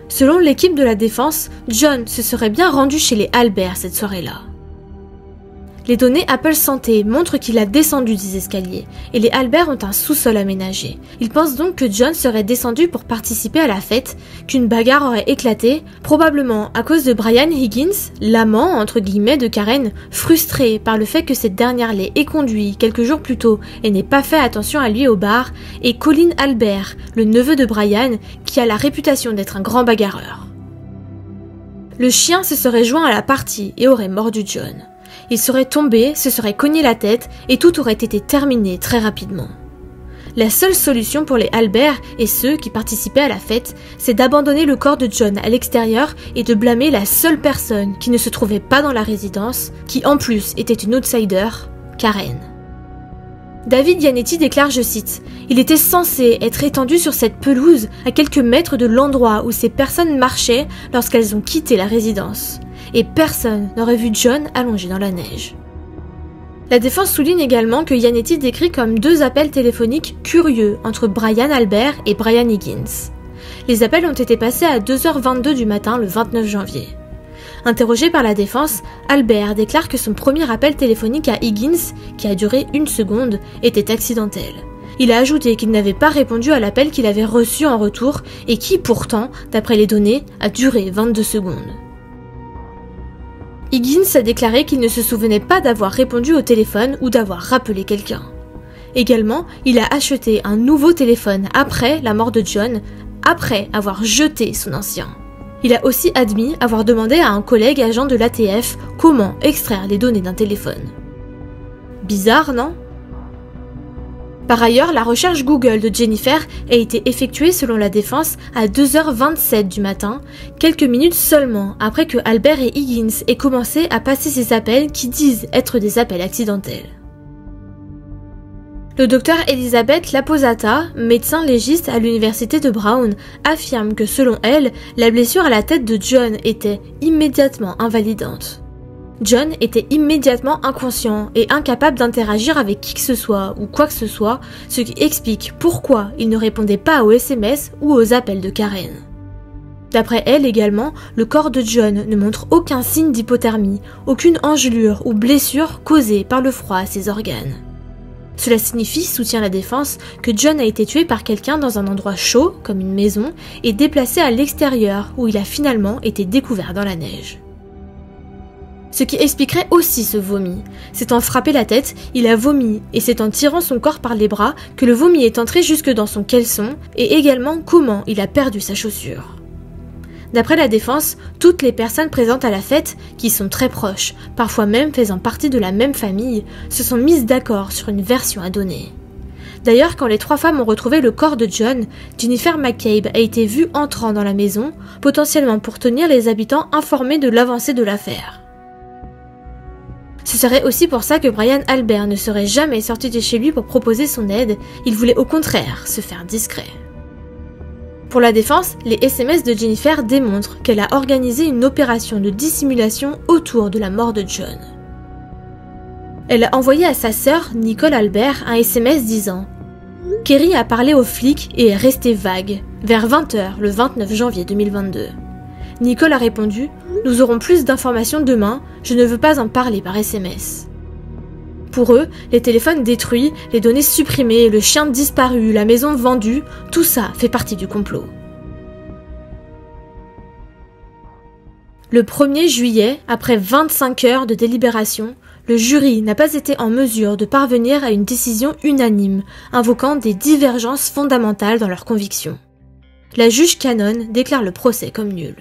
Selon l'équipe de la défense, John se serait bien rendu chez les Albert cette soirée-là. Les données Apple Santé montrent qu'il a descendu des escaliers, et les Albert ont un sous-sol aménagé. Ils pensent donc que John serait descendu pour participer à la fête, qu'une bagarre aurait éclaté, probablement à cause de Brian Higgins, l'amant entre guillemets de Karen, frustré par le fait que cette dernière l'ait éconduit quelques jours plus tôt et n'ait pas fait attention à lui au bar, et Colin Albert, le neveu de Brian, qui a la réputation d'être un grand bagarreur. Le chien se serait joint à la partie et aurait mordu John. Il serait tombé, se serait cogné la tête et tout aurait été terminé très rapidement. La seule solution pour les Albert et ceux qui participaient à la fête, c'est d'abandonner le corps de John à l'extérieur et de blâmer la seule personne qui ne se trouvait pas dans la résidence, qui en plus était une outsider, Karen. David Yannetti déclare, je cite, « Il était censé être étendu sur cette pelouse à quelques mètres de l'endroit où ces personnes marchaient lorsqu'elles ont quitté la résidence. Et personne n'aurait vu John allongé dans la neige. » La défense souligne également que Yannetti décrit comme 2 appels téléphoniques curieux entre Brian Albert et Brian Higgins. Les appels ont été passés à 2h22 du matin le 29 janvier. Interrogé par la défense, Albert déclare que son premier appel téléphonique à Higgins, qui a duré 1 seconde, était accidentel. Il a ajouté qu'il n'avait pas répondu à l'appel qu'il avait reçu en retour et qui, pourtant, d'après les données, a duré 22 secondes. Higgins a déclaré qu'il ne se souvenait pas d'avoir répondu au téléphone ou d'avoir rappelé quelqu'un. Également, il a acheté un nouveau téléphone après la mort de John, après avoir jeté son ancien. Il a aussi admis avoir demandé à un collègue agent de l'ATF comment extraire les données d'un téléphone. Bizarre, non ? Par ailleurs, la recherche Google de Jennifer a été effectuée selon la défense à 2h27 du matin, quelques minutes seulement après que Albert et Higgins aient commencé à passer ces appels qui disent être des appels accidentels. Le docteur Elizabeth Laposata, médecin légiste à l'université de Brown, affirme que selon elle, la blessure à la tête de John était immédiatement invalidante. John était immédiatement inconscient et incapable d'interagir avec qui que ce soit ou quoi que ce soit, ce qui explique pourquoi il ne répondait pas aux SMS ou aux appels de Karen. D'après elle également, le corps de John ne montre aucun signe d'hypothermie, aucune engelure ou blessure causée par le froid à ses organes. Cela signifie, soutient la défense, que John a été tué par quelqu'un dans un endroit chaud, comme une maison, et déplacé à l'extérieur où il a finalement été découvert dans la neige. Ce qui expliquerait aussi ce vomi. S'étant frappé la tête, il a vomi, et c'est en tirant son corps par les bras que le vomi est entré jusque dans son caleçon, et également comment il a perdu sa chaussure. D'après la défense, toutes les personnes présentes à la fête, qui sont très proches, parfois même faisant partie de la même famille, se sont mises d'accord sur une version à donner. D'ailleurs, quand les 3 femmes ont retrouvé le corps de John, Jennifer McCabe a été vue entrant dans la maison, potentiellement pour tenir les habitants informés de l'avancée de l'affaire. Ce serait aussi pour ça que Brian Albert ne serait jamais sorti de chez lui pour proposer son aide, il voulait au contraire se faire discret. Pour la défense, les SMS de Jennifer démontrent qu'elle a organisé une opération de dissimulation autour de la mort de John. Elle a envoyé à sa sœur, Nicole Albert, un SMS disant « Kerry a parlé aux flics et est restée vague, vers 20h le 29 janvier 2022. Nicole a répondu « Nous aurons plus d'informations demain, je ne veux pas en parler par SMS. » Pour eux, les téléphones détruits, les données supprimées, le chien disparu, la maison vendue, tout ça fait partie du complot. Le 1er juillet, après 25 heures de délibération, le jury n'a pas été en mesure de parvenir à une décision unanime, invoquant des divergences fondamentales dans leurs convictions. La juge Cannon déclare le procès comme nul.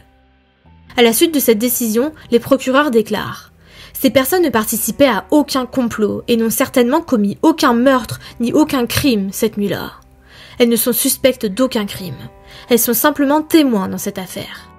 À la suite de cette décision, les procureurs déclarent « Ces personnes ne participaient à aucun complot et n'ont certainement commis aucun meurtre ni aucun crime cette nuit-là. Elles ne sont suspectes d'aucun crime. elles sont simplement témoins dans cette affaire.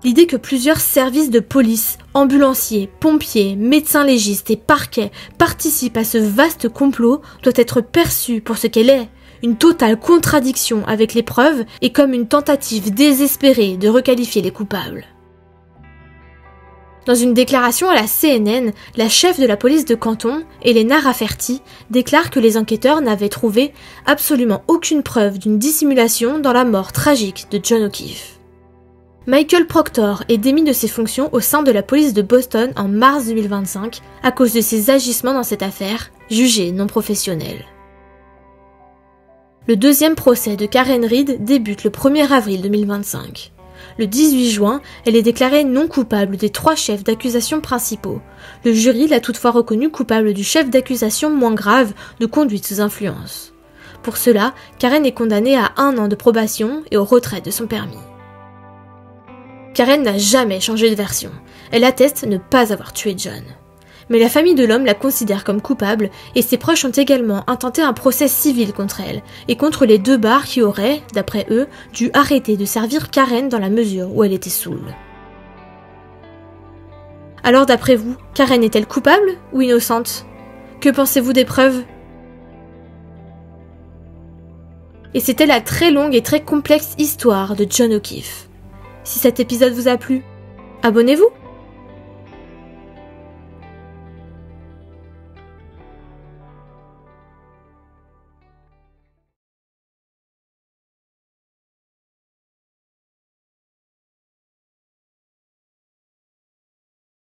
L'idée que plusieurs services de police, ambulanciers, pompiers, médecins légistes et parquets participent à ce vaste complot doit être perçue pour ce qu'elle est, une totale contradiction avec les preuves et comme une tentative désespérée de requalifier les coupables. Dans une déclaration à la CNN, la chef de la police de Canton, Elena Rafferty, déclare que les enquêteurs n'avaient trouvé absolument aucune preuve d'une dissimulation dans la mort tragique de John O'Keefe. Michael Proctor est démis de ses fonctions au sein de la police de Boston en mars 2025 à cause de ses agissements dans cette affaire, jugée non professionnelle. Le deuxième procès de Karen Read débute le 1er avril 2025. Le 18 juin, elle est déclarée non coupable des 3 chefs d'accusation principaux. Le jury l'a toutefois reconnue coupable du chef d'accusation moins grave de conduite sous influence. Pour cela, Karen est condamnée à 1 an de probation et au retrait de son permis. Karen n'a jamais changé de version. Elle atteste ne pas avoir tué John. Mais la famille de l'homme la considère comme coupable et ses proches ont également intenté un procès civil contre elle et contre les 2 bars qui auraient, d'après eux, dû arrêter de servir Karen dans la mesure où elle était saoule. Alors d'après vous, Karen est-elle coupable ou innocente? Que pensez-vous des preuves? Et c'était la très longue et très complexe histoire de John O'Keefe. Si cet épisode vous a plu, abonnez-vous!